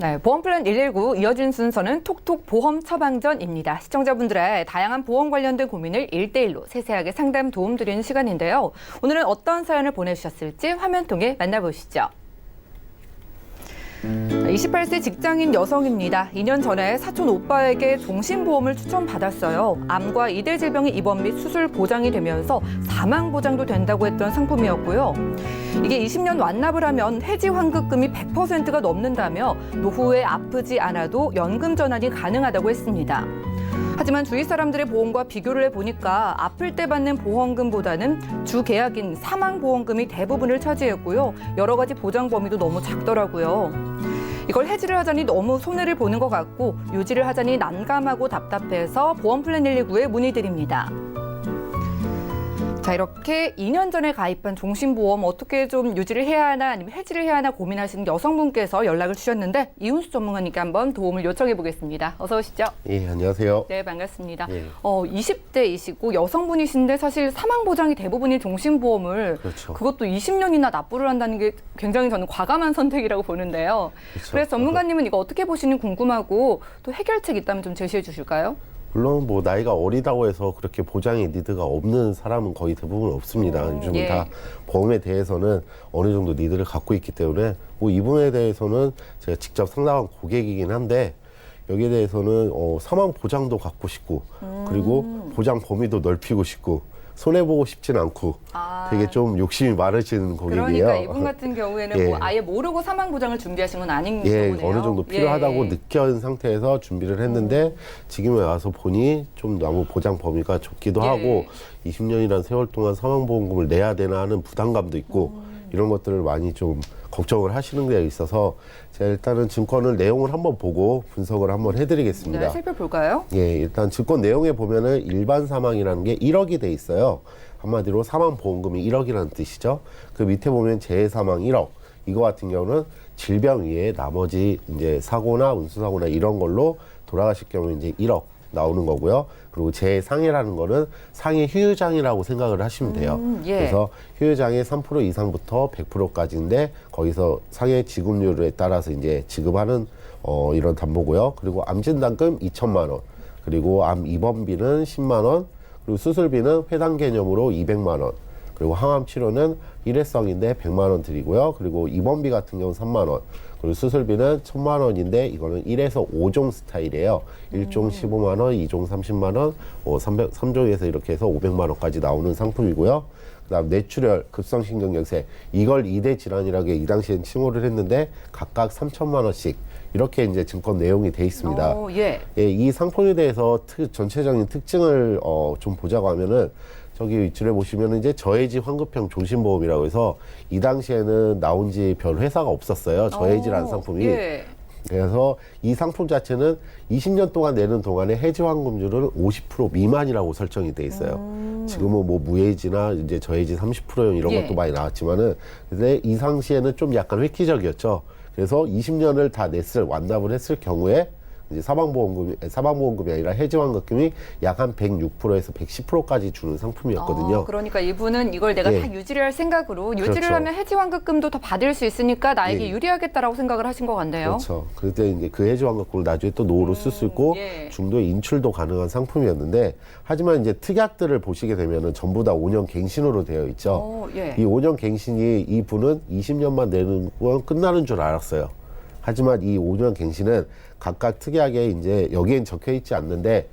네, 보험플랜 119 이어진 순서는 톡톡 보험 처방전입니다. 시청자분들의 다양한 보험 관련된 고민을 1대1로 세세하게 상담 도움 드리는 시간인데요. 오늘은 어떤 사연을 보내주셨을지 화면 통해 만나보시죠. 28세 직장인 여성입니다. 2년 전에 사촌 오빠에게 종신보험을 추천받았어요. 암과 이대 질병의 입원 및 수술 보장이 되면서 사망 보장도 된다고 했던 상품이었고요. 이게 20년 완납을 하면 해지 환급금이 100%가 넘는다며 노후에 아프지 않아도 연금 전환이 가능하다고 했습니다. 하지만 주위 사람들의 보험과 비교를 해보니까 아플 때 받는 보험금보다는 주 계약인 사망보험금이 대부분을 차지했고요. 여러 가지 보장 범위도 너무 작더라고요. 이걸 해지를 하자니 너무 손해를 보는 것 같고 유지를 하자니 난감하고 답답해서 보험플랜 119에 문의드립니다. 자, 이렇게 2년 전에 가입한 종신보험 어떻게 좀 유지를 해야 하나 아니면 해지를 해야 하나 고민하시는 여성분께서 연락을 주셨는데 이훈수 전문가님께 한번 도움을 요청해 보겠습니다. 어서 오시죠. 예, 안녕하세요. 네, 반갑습니다. 예. 20대이시고 여성분이신데 사실 사망 보장이 대부분인 종신보험을 그렇죠. 그것도 20년이나 납부를 한다는 게 굉장히 저는 과감한 선택이라고 보는데요. 그렇죠. 그래서 전문가님은 이거 어떻게 보시는 궁금하고 또 해결책 있다면 좀 제시해 주실까요? 물론 뭐 나이가 어리다고 해서 그렇게 보장의 니드가 없는 사람은 거의 대부분 없습니다. 요즘은 예. 다 보험에 대해서는 어느 정도 니드를 갖고 있기 때문에 뭐 이 부분에 대해서는 제가 직접 상담한 고객이긴 한데 여기에 대해서는 사망 보장도 갖고 싶고 그리고 보장 범위도 넓히고 싶고 손해보고 싶진 않고 되게 좀 욕심이 많으신 고객이에요. 그러니까 이분 같은 경우에는 예. 뭐 아예 모르고 사망 보장을 준비하신 건 아닌 예, 거네요. 어느 정도 필요하다고 예. 느낀 상태에서 준비를 했는데 지금에 와서 보니 좀 너무 보장 범위가 좁기도 예. 하고 20년이라는 세월 동안 사망보험금을 내야 되나 하는 부담감도 있고 이런 것들을 많이 좀 걱정을 하시는 게 있어서 제가 일단은 증권을 내용을 한번 보고 분석을 한번 해드리겠습니다. 네, 살펴볼까요? 예, 일단 증권 내용에 보면은 일반 사망이라는 게 1억이 돼 있어요. 한마디로 사망보험금이 1억이라는 뜻이죠. 그 밑에 보면 재해사망 1억. 이거 같은 경우는 질병 외에 나머지 이제 사고나 운수사고나 이런 걸로 돌아가실 경우에 이제 1억 나오는 거고요. 그리고 재상해라는 거는 상해 휴유장이라고 생각을 하시면 돼요. 예. 그래서 휴유장의 3% 이상부터 100%까지인데 거기서 상해 지급률에 따라서 이제 지급하는 이런 담보고요. 그리고 암진단금 2천만 원, 그리고 암 입원비는 10만 원, 그리고 수술비는 회당 개념으로 200만 원, 그리고 항암 치료는 일회성인데 100만 원 드리고요. 그리고 입원비 같은 경우는 3만 원, 그리고 수술비는 1,000만 원인데 이거는 1에서 5종 스타일이에요. 1종 15만 원, 2종 30만 원, 3종에서 이렇게 해서 500만 원까지 나오는 상품이고요. 그다음 뇌출혈, 급성신경경색, 이걸 2대 질환이라고 이 당시엔 칭호를 했는데 각각 3천만 원씩 이렇게 이제 증권 내용이 돼 있습니다. 예. 예, 이 상품에 대해서 전체적인 특징을 좀 보자고 하면은 저기 위줄에 보시면 이제 저해지 환급형 종신보험이라고 해서 이 당시에는 나온 지 별 회사가 없었어요. 저해지라는 상품이. 예. 그래서 이 상품 자체는 20년 동안 내는 동안에 해지 환급률은 50% 미만이라고 설정이 돼 있어요. 지금은 뭐 무해지나 이제 저해지 30%형 이런 예. 것도 많이 나왔지만은 근데 이 당시에는 좀 약간 획기적이었죠. 그래서 20년을 다 완납을 했을 경우에 이제 사망보험금이 아니라 해지환급금이 약 한 106%에서 110%까지 주는 상품이었거든요. 그러니까 이분은 이걸 내가 예. 다 유지를 할 생각으로 유지를 그렇죠. 하면 해지환급금도 더 받을 수 있으니까 나에게 예. 유리하겠다라고 생각을 하신 것 같네요. 그렇죠. 그때 이제 그 해지환급금을 나중에 또 노후로 쓸 수 있고 예. 중도에 인출도 가능한 상품이었는데 하지만 이제 특약들을 보시게 되면은 전부 다 5년 갱신으로 되어 있죠. 예. 이 5년 갱신이 이 분은 20년만 내는 건 끝나는 줄 알았어요. 하지만 이 5년 갱신은 각각 특이하게 이제 여기엔 적혀 있지 않는데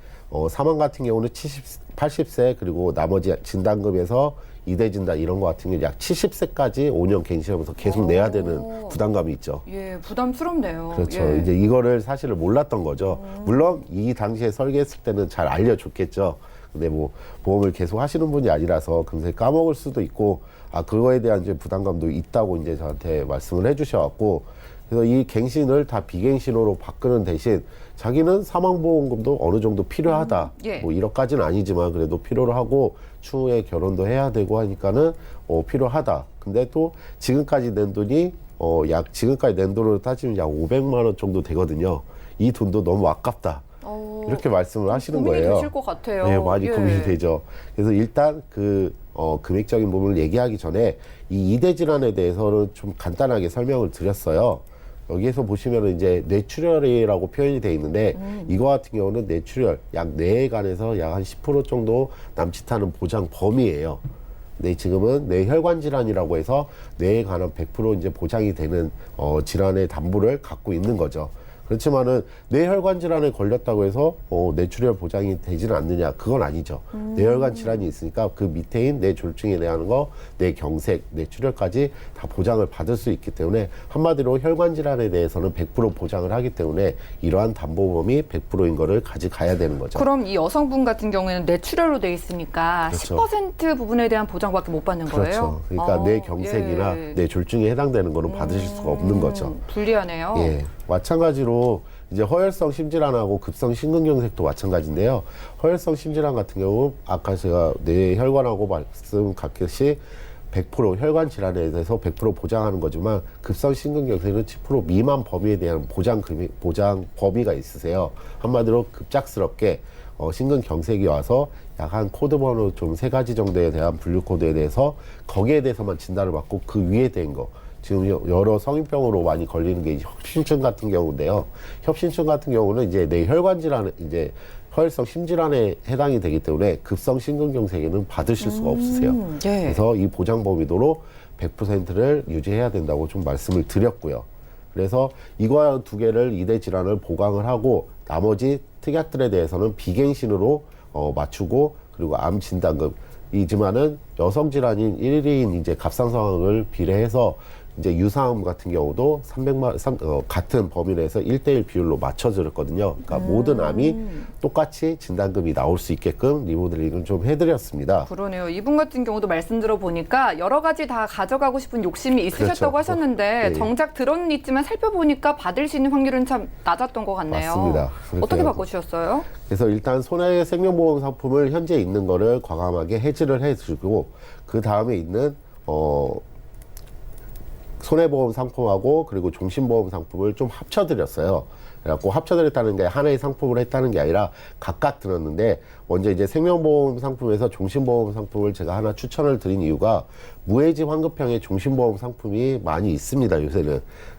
사망 같은 경우는 80세 그리고 나머지 진단금에서 이대 진단 이런 거 같은 경우 약 70세까지 5년 갱신하면서 계속 내야 되는 부담감이 있죠. 예, 부담스럽네요. 그렇죠. 예. 이제 이거를 사실을 몰랐던 거죠. 물론 이 당시에 설계했을 때는 잘 알려줬겠죠. 근데 뭐 보험을 계속 하시는 분이 아니라서 금세 까먹을 수도 있고 그거에 대한 이제 부담감도 있다고 이제 저한테 말씀을 해주셔갖고 그래서 이 갱신을 다 비갱신으로 바꾸는 대신 자기는 사망보험금도 어느 정도 필요하다. 예. 뭐 1억까지는 아니지만 그래도 필요로 하고 추후에 결혼도 해야 되고 하니까는 필요하다. 근데 또 지금까지 낸 돈이 지금까지 낸 돈으로 따지면 약 500만 원 정도 되거든요. 이 돈도 너무 아깝다. 이렇게 말씀을 하시는 고민이 거예요. 되실 것 같아요. 네, 많이 예. 고민이 되죠. 그래서 일단 금액적인 부분을 얘기하기 전에 이 이대 질환에 대해서는 좀 간단하게 설명을 드렸어요. 여기에서 보시면은 이제 뇌출혈이라고 표현이 돼 있는데 이거 같은 경우는 뇌출혈 약 뇌에 관해서 약 한 10% 정도 남짓하는 보장 범위예요. 근데 지금은 뇌혈관 질환이라고 해서 뇌에 관한 100% 이제 보장이 되는 질환의 담보를 갖고 있는 거죠. 그렇지만은 뇌혈관 질환에 걸렸다고 해서 뇌출혈 보장이 되지는 않느냐, 그건 아니죠. 뇌혈관 질환이 있으니까 그 밑에인 뇌졸중에 대한 거, 뇌경색, 뇌출혈까지 다 보장을 받을 수 있기 때문에 한마디로 혈관 질환에 대해서는 100% 보장을 하기 때문에 이러한 담보범위 100%인 거를 가져가야 되는 거죠. 그럼 이 여성분 같은 경우에는 뇌출혈로 돼 있으니까 그렇죠. 10% 부분에 대한 보장밖에 못 받는 거예요? 그렇죠. 그러니까 뇌경색이나 예. 뇌졸중에 해당되는 거는 받으실 수가 없는 거죠. 불리하네요. 예. 마찬가지로 이제 허혈성 심질환하고 급성 심근경색도 마찬가지인데요. 허혈성 심질환 같은 경우 아까 제가 뇌혈관하고 말씀드렸듯이 100% 혈관 질환에 대해서 100% 보장하는 거지만 급성 심근경색은 10% 미만 범위에 대한 보장 범위가 있으세요. 한마디로 급작스럽게 심근경색이 와서 약 한 코드 번호 좀 3가지 정도에 대한 분류 코드에 대해서 거기에 대해서만 진단을 받고 그 위에 된 거. 지금 여러 성인병으로 많이 걸리는 게 협심증 같은 경우인데요. 협심증 같은 경우는 이제 뇌혈관 질환, 이제 허혈성 심질환에 해당이 되기 때문에 급성 심근경색에는 받으실 수가 없으세요. 예. 그래서 이 보장 범위도로 100%를 유지해야 된다고 좀 말씀을 드렸고요. 그래서 이거 2개를 2대 질환을 보강을 하고 나머지 특약들에 대해서는 비갱신으로 맞추고 그리고 암 진단금 이지만은 여성 질환인 1인 이제 갑상선암을 비례해서 이제 유사암 같은 경우도 같은 범위 내에서 1대1 비율로 맞춰드렸거든요. 그러니까 모든 암이 똑같이 진단금이 나올 수 있게끔 리모델링을 좀 해드렸습니다. 그러네요. 이분 같은 경우도 말씀 들어보니까 여러 가지 다 가져가고 싶은 욕심이 있으셨다고 그렇죠. 하셨는데 네. 정작 들어는 있지만 살펴보니까 받을 수 있는 확률은 참 낮았던 것 같네요. 맞습니다. 어떻게 바꾸셨어요? 그래서 일단 손해 생명보험 상품을 현재 있는 거를 과감하게 해지를 해주고 그 다음에 있는 손해보험 상품하고 그리고 종신보험 상품을 좀 합쳐드렸어요. 그래갖고 합쳐드렸다는 게 하나의 상품을 했다는 게 아니라 각각 들었는데 먼저 이제 생명보험 상품에서 종신보험 상품을 제가 하나 추천을 드린 이유가 무해지 환급형의 종신보험 상품이 많이 있습니다.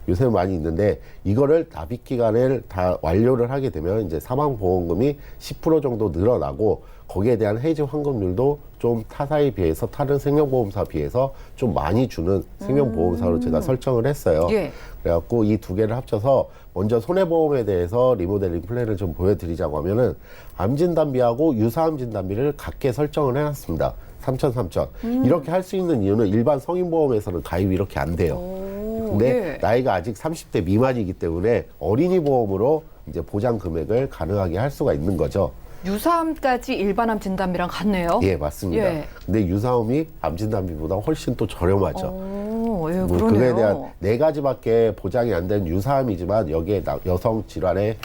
요새는 많이 있는데 이거를 납입 기간을 다 완료를 하게 되면 이제 사망보험금이 10% 정도 늘어나고 거기에 대한 해지 환급률도 좀 타사에 비해서 다른 생명보험사 비해서 좀 많이 주는 생명보험사로 제가 설정을 했어요. 예. 그래갖고 이 2개를 합쳐서 먼저 손해보험에 대해서 리모델링 플랜을 좀 보여드리자고 하면은 암진단비하고 유사암 진단비를 각게 설정을 해놨습니다. 3,000. 이렇게 할 수 있는 이유는 일반 성인보험에서는 가입이 이렇게 안 돼요. 근데 예. 나이가 아직 30대 미만이기 때문에 어린이 보험으로 이제 보장 금액을 가능하게 할 수가 있는 거죠. 유사암까지 일반암 진단비랑 같네요. 예, 맞습니다. 예. 근데 유사암이 암진단비보다 훨씬 또 저렴하죠. 예, 뭐 그러네요. 그거에 대한 4가지밖에 보장이 안 된 유사암이지만 여기에 여성 질환의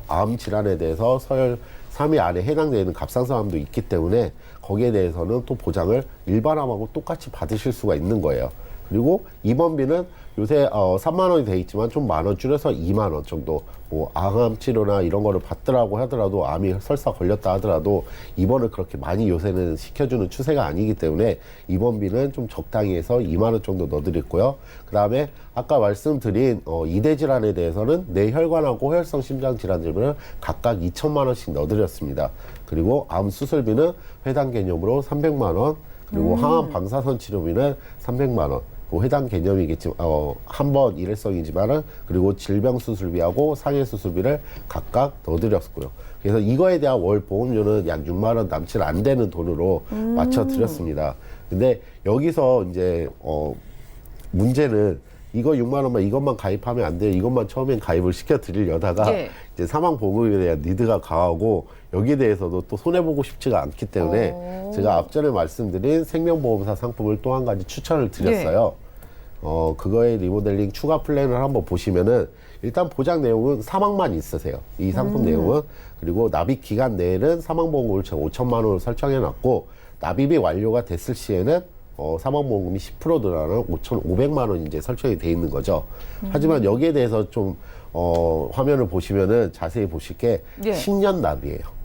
암 질환에 대해서 서열 3위 안에 해당되는 갑상선암도 있기 때문에 거기에 대해서는 또 보장을 일반암하고 똑같이 받으실 수가 있는 거예요. 그리고 입원비는 요새 3만 원이 돼 있지만 좀 만 원 줄여서 2만 원 정도 뭐 암 치료나 이런 거를 받더라고 하더라도 암이 설사 걸렸다 하더라도 입원을 그렇게 많이 요새는 시켜주는 추세가 아니기 때문에 입원비는 좀 적당히 해서 2만 원 정도 넣어드렸고요. 그 다음에 아까 말씀드린 2대 질환에 대해서는 뇌혈관하고 허혈성 심장 질환 질문을 각각 2천만 원씩 넣어드렸습니다. 그리고 암 수술비는 회당 개념으로 300만 원 그리고 항암 방사선 치료비는 300만 원. 그 해당 개념이겠지만 한 번 일회성이지만은 그리고 질병 수술비하고 상해 수술비를 각각 넣어드렸고요. 그래서 이거에 대한 월 보험료는 약 6만 원 남짓 안 되는 돈으로 맞춰드렸습니다. 근데 여기서 이제 문제는 이거 6만 원만 이것만 가입하면 안 돼요. 이것만 처음엔 가입을 시켜드리려다가 예. 이제 사망보험에 대한 니드가 강하고 여기에 대해서도 또 손해보고 싶지가 않기 때문에 제가 앞전에 말씀드린 생명보험사 상품을 또 한 가지 추천을 드렸어요. 그거의 리모델링 추가 플랜을 한번 보시면은 일단 보장 내용은 사망만 있으세요. 이 상품 내용은. 그리고 납입 기간 내에는 사망보험금을 제가 5천만 원으로 설정해놨고 납입이 완료가 됐을 시에는 사망보험금이 10% 늘어나는 5,500만 원 이제 설정이 돼 있는 거죠. 하지만 여기에 대해서 좀 화면을 보시면은 자세히 보실 게 예. 10년 납이에요.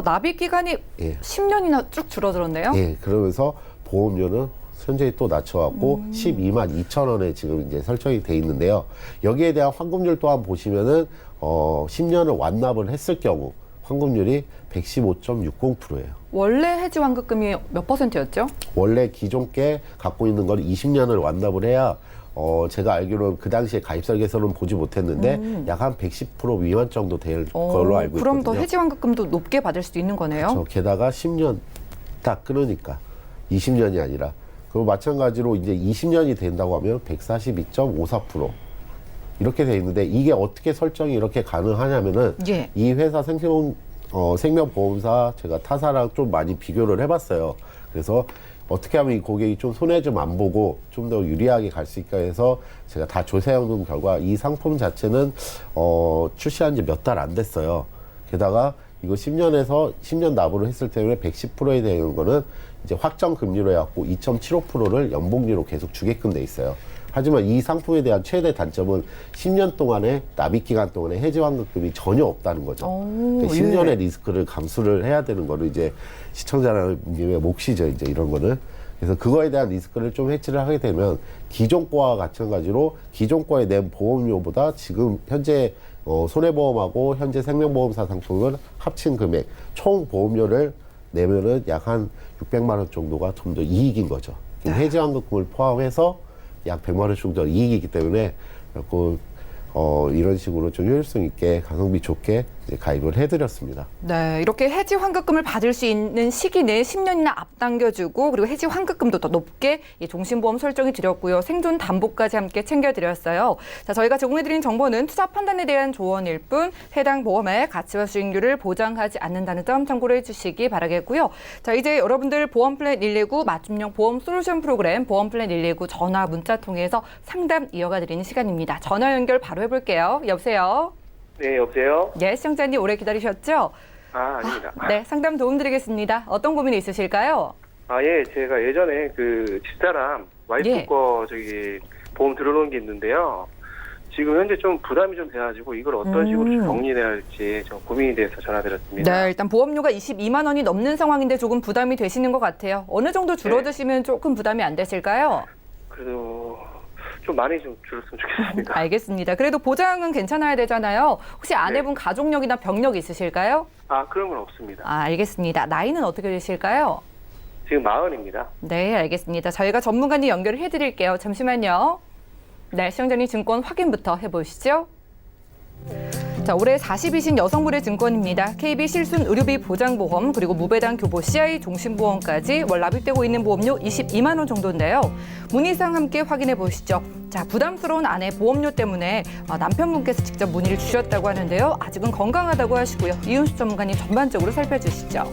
납입 기간이 예. 10년이나 쭉 줄어들었네요. 예, 그러면서 보험료는 현재 또 낮춰갖고 12만 2천 원에 지금 이제 설정이 돼 있는데요. 여기에 대한 환급률 또한 보시면은 10년을 완납을 했을 경우 환급률이 115.60%예요. 원래 해지 환급금이 몇 %였죠? 원래 기존 게 갖고 있는 걸 20년을 완납을 해야 제가 알기로는 그 당시에 가입 설계서는 보지 못했는데 약 한 110% 미만 정도 될 걸로 알고 있거든요. 그럼 더 해지 환급금도 높게 받을 수도 있는 거네요. 그렇죠. 게다가 10년 딱 끊으니까 20년이 아니라 그리고 마찬가지로 이제 20년이 된다고 하면 142.54% 이렇게 돼 있는데 이게 어떻게 설정이 이렇게 가능하냐면은 예. 이 회사 생명보험사 제가 타사랑 좀 많이 비교를 해봤어요. 그래서 어떻게 하면 이 고객이 좀 손해 좀 안 보고 좀 더 유리하게 갈 수 있까 해서 제가 다 조사해 본 결과 이 상품 자체는 출시한 지 몇 달 안 됐어요. 게다가 이거 10년 납으로 했을 때문에 110%에 되는 거는 이제 확정 금리로 해갖고 2.75%를 연봉리로 계속 주게끔 돼 있어요. 하지만 이 상품에 대한 최대 단점은 10년 동안의 납입 기간 동안에 해지 환급금이 전혀 없다는 거죠. 그러니까 10년의 리스크를 감수를 해야 되는 거를 이제 시청자님의 몫이죠, 이제 이런 거는. 그래서 그거에 대한 리스크를 좀 해치를 하게 되면 기존 거와 마찬가지로 기존 거에 낸 보험료보다 지금 현재 손해보험하고 현재 생명보험사 상품을 합친 금액 총 보험료를 내면은 약 한 600만 원 정도가 좀 더 이익인 거죠. 해지 환급금을 포함해서 약 100만 원 정도 이익이기 때문에 이런 식으로 좀 효율성 있게 가성비 좋게 이제 가입을 해드렸습니다. 네, 이렇게 해지 환급금을 받을 수 있는 시기는 10년이나 앞당겨주고 그리고 해지 환급금도 더 높게 종신보험 설정이 드렸고요. 생존 담보까지 함께 챙겨드렸어요. 자, 저희가 제공해드린 정보는 투자 판단에 대한 조언일 뿐 해당 보험의 가치와 수익률을 보장하지 않는다는 점 참고를 해주시기 바라겠고요. 자, 이제 여러분들 보험플랜 119 맞춤형 보험 솔루션 프로그램 보험플랜 119 전화 문자 통해서 상담 이어가드리는 시간입니다. 전화 연결 바로 해볼게요. 여보세요? 네, 여보세요? 네, 시청자님 오래 기다리셨죠? 아닙니다. 네, 상담 도움 드리겠습니다. 어떤 고민이 있으실까요? 예, 제가 예전에 집사람 와이프 예. 거 보험 들어놓은 게 있는데요. 지금 현재 좀 부담이 좀 돼가지고 이걸 어떤 식으로 좀 정리해야 할지 좀 고민이 돼서 전화드렸습니다. 네, 일단 보험료가 22만 원이 넘는 상황인데 조금 부담이 되시는 것 같아요. 어느 정도 줄어드시면 조금 부담이 안 되실까요? 그래도 좀 많이 좀 줄였으면 좋겠습니다. 알겠습니다. 그래도 보장은 괜찮아야 되잖아요. 혹시 아내분 가족력이나 병력 있으실까요? 그런 건 없습니다. 알겠습니다. 나이는 어떻게 되실까요? 지금 40입니다. 네, 알겠습니다. 저희가 전문가님 연결을 해드릴게요. 잠시만요. 네, 시청자님 증권 확인부터 해보시죠. 자, 올해 40이신 여성분의 증권입니다. KB 실손 의료비 보장보험 그리고 무배당 교보 CI 종신보험까지 월 납입되고 있는 보험료 22만 원 정도인데요. 문의사항 함께 확인해 보시죠. 자, 부담스러운 아내 보험료 때문에 남편분께서 직접 문의를 주셨다고 하는데요. 아직은 건강하다고 하시고요. 이윤수 전문가님 전반적으로 살펴주시죠.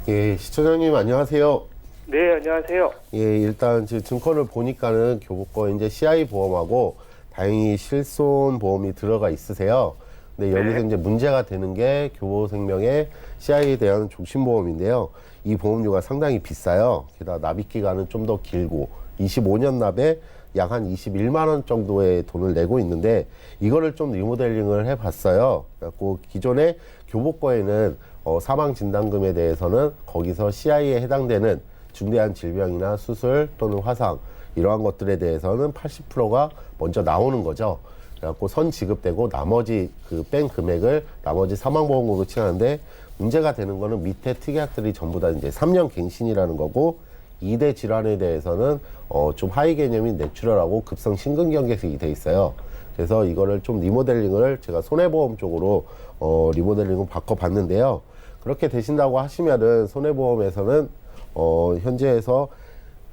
예, 시청자님 안녕하세요. 네, 안녕하세요. 예, 일단 지금 증권을 보니까는 교보거 이제 CI 보험하고 다행히 실손 보험이 들어가 있으세요. 근데 여기서 네. 이제 문제가 되는 게 교보생명의 CI에 대한 종신보험인데요. 이 보험료가 상당히 비싸요. 게다가 납입 기간은 좀 더 길고 25년 납에 약 한 21만 원 정도의 돈을 내고 있는데 이거를 좀 리모델링을 해봤어요. 그래갖고 기존에 교보거에는 사망 진단금에 대해서는 거기서 CI에 해당되는 중대한 질병이나 수술 또는 화상 이러한 것들에 대해서는 80%가 먼저 나오는 거죠. 그래갖고 선 지급되고 나머지 뺀 금액을 나머지 사망보험금으로 치하는데 문제가 되는 거는 밑에 특약들이 전부 다 이제 3년 갱신이라는 거고 2대 질환에 대해서는 좀 하위 개념인 내추럴하고 급성 심근경색이 돼 있어요. 그래서 이거를 좀 리모델링을 제가 손해보험 쪽으로 리모델링을 바꿔봤는데요. 그렇게 되신다고 하시면은 손해보험에서는 현재에서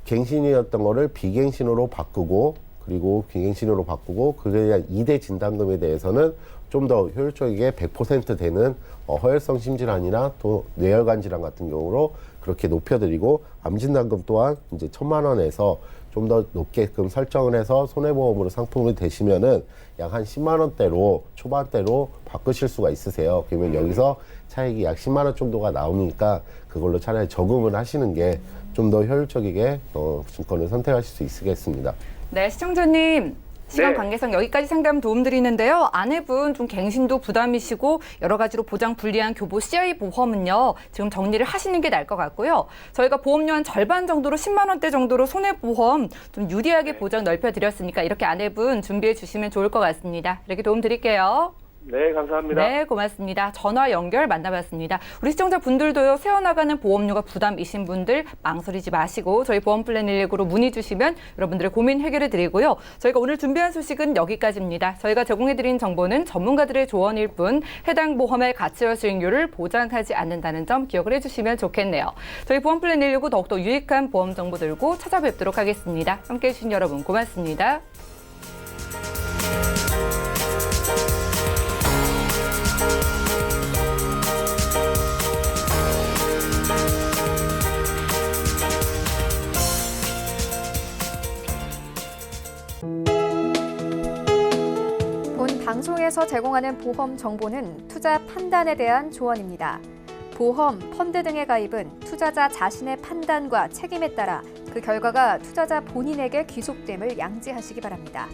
갱신이었던 거를 비갱신으로 바꾸고 그리고 비갱신으로 바꾸고 그에 대한 2대 진단금에 대해서는 좀 더 효율적이게 100% 되는 허혈성 심질환이나 또 뇌혈관 질환 같은 경우로 그렇게 높여드리고 암진단금 또한 이제 1,000만 원에서 좀 더 높게끔 설정을 해서 손해보험으로 상품을 대시면은 약 한 10만 원대로 초반대로 바꾸실 수가 있으세요. 그러면 여기서 차익이 약 10만 원 정도가 나오니까 그걸로 차라리 저금을 하시는 게 좀 더 효율적이게 증권을 선택하실 수 있겠습니다. 네, 시청자님. 시간 네. 관계상 여기까지 상담 도움 드리는데요. 아내분 좀 갱신도 부담이시고 여러 가지로 보장 불리한 교보 CI 보험은요. 지금 정리를 하시는 게 나을 것 같고요. 저희가 보험료 한 절반 정도로 10만 원대 정도로 손해보험 좀 유리하게 보장 넓혀드렸으니까 이렇게 아내분 준비해 주시면 좋을 것 같습니다. 이렇게 도움 드릴게요. 네, 감사합니다. 네, 고맙습니다. 전화 연결 만나봤습니다. 우리 시청자분들도요. 세워나가는 보험료가 부담이신 분들 망설이지 마시고 저희 보험플랜 119로 문의 주시면 여러분들의 고민 해결해 드리고요. 저희가 오늘 준비한 소식은 여기까지입니다. 저희가 제공해드린 정보는 전문가들의 조언일 뿐 해당 보험의 가치와 수익률을 보장하지 않는다는 점 기억을 해주시면 좋겠네요. 저희 보험플랜 119 더욱더 유익한 보험 정보 들고 찾아뵙도록 하겠습니다. 함께해 주신 여러분 고맙습니다. 여기서 제공하는 보험 정보는 투자 판단에 대한 조언입니다. 보험, 펀드 등의 가입은 투자자 자신의 판단과 책임에 따라 그 결과가 투자자 본인에게 귀속됨을 양지하시기 바랍니다.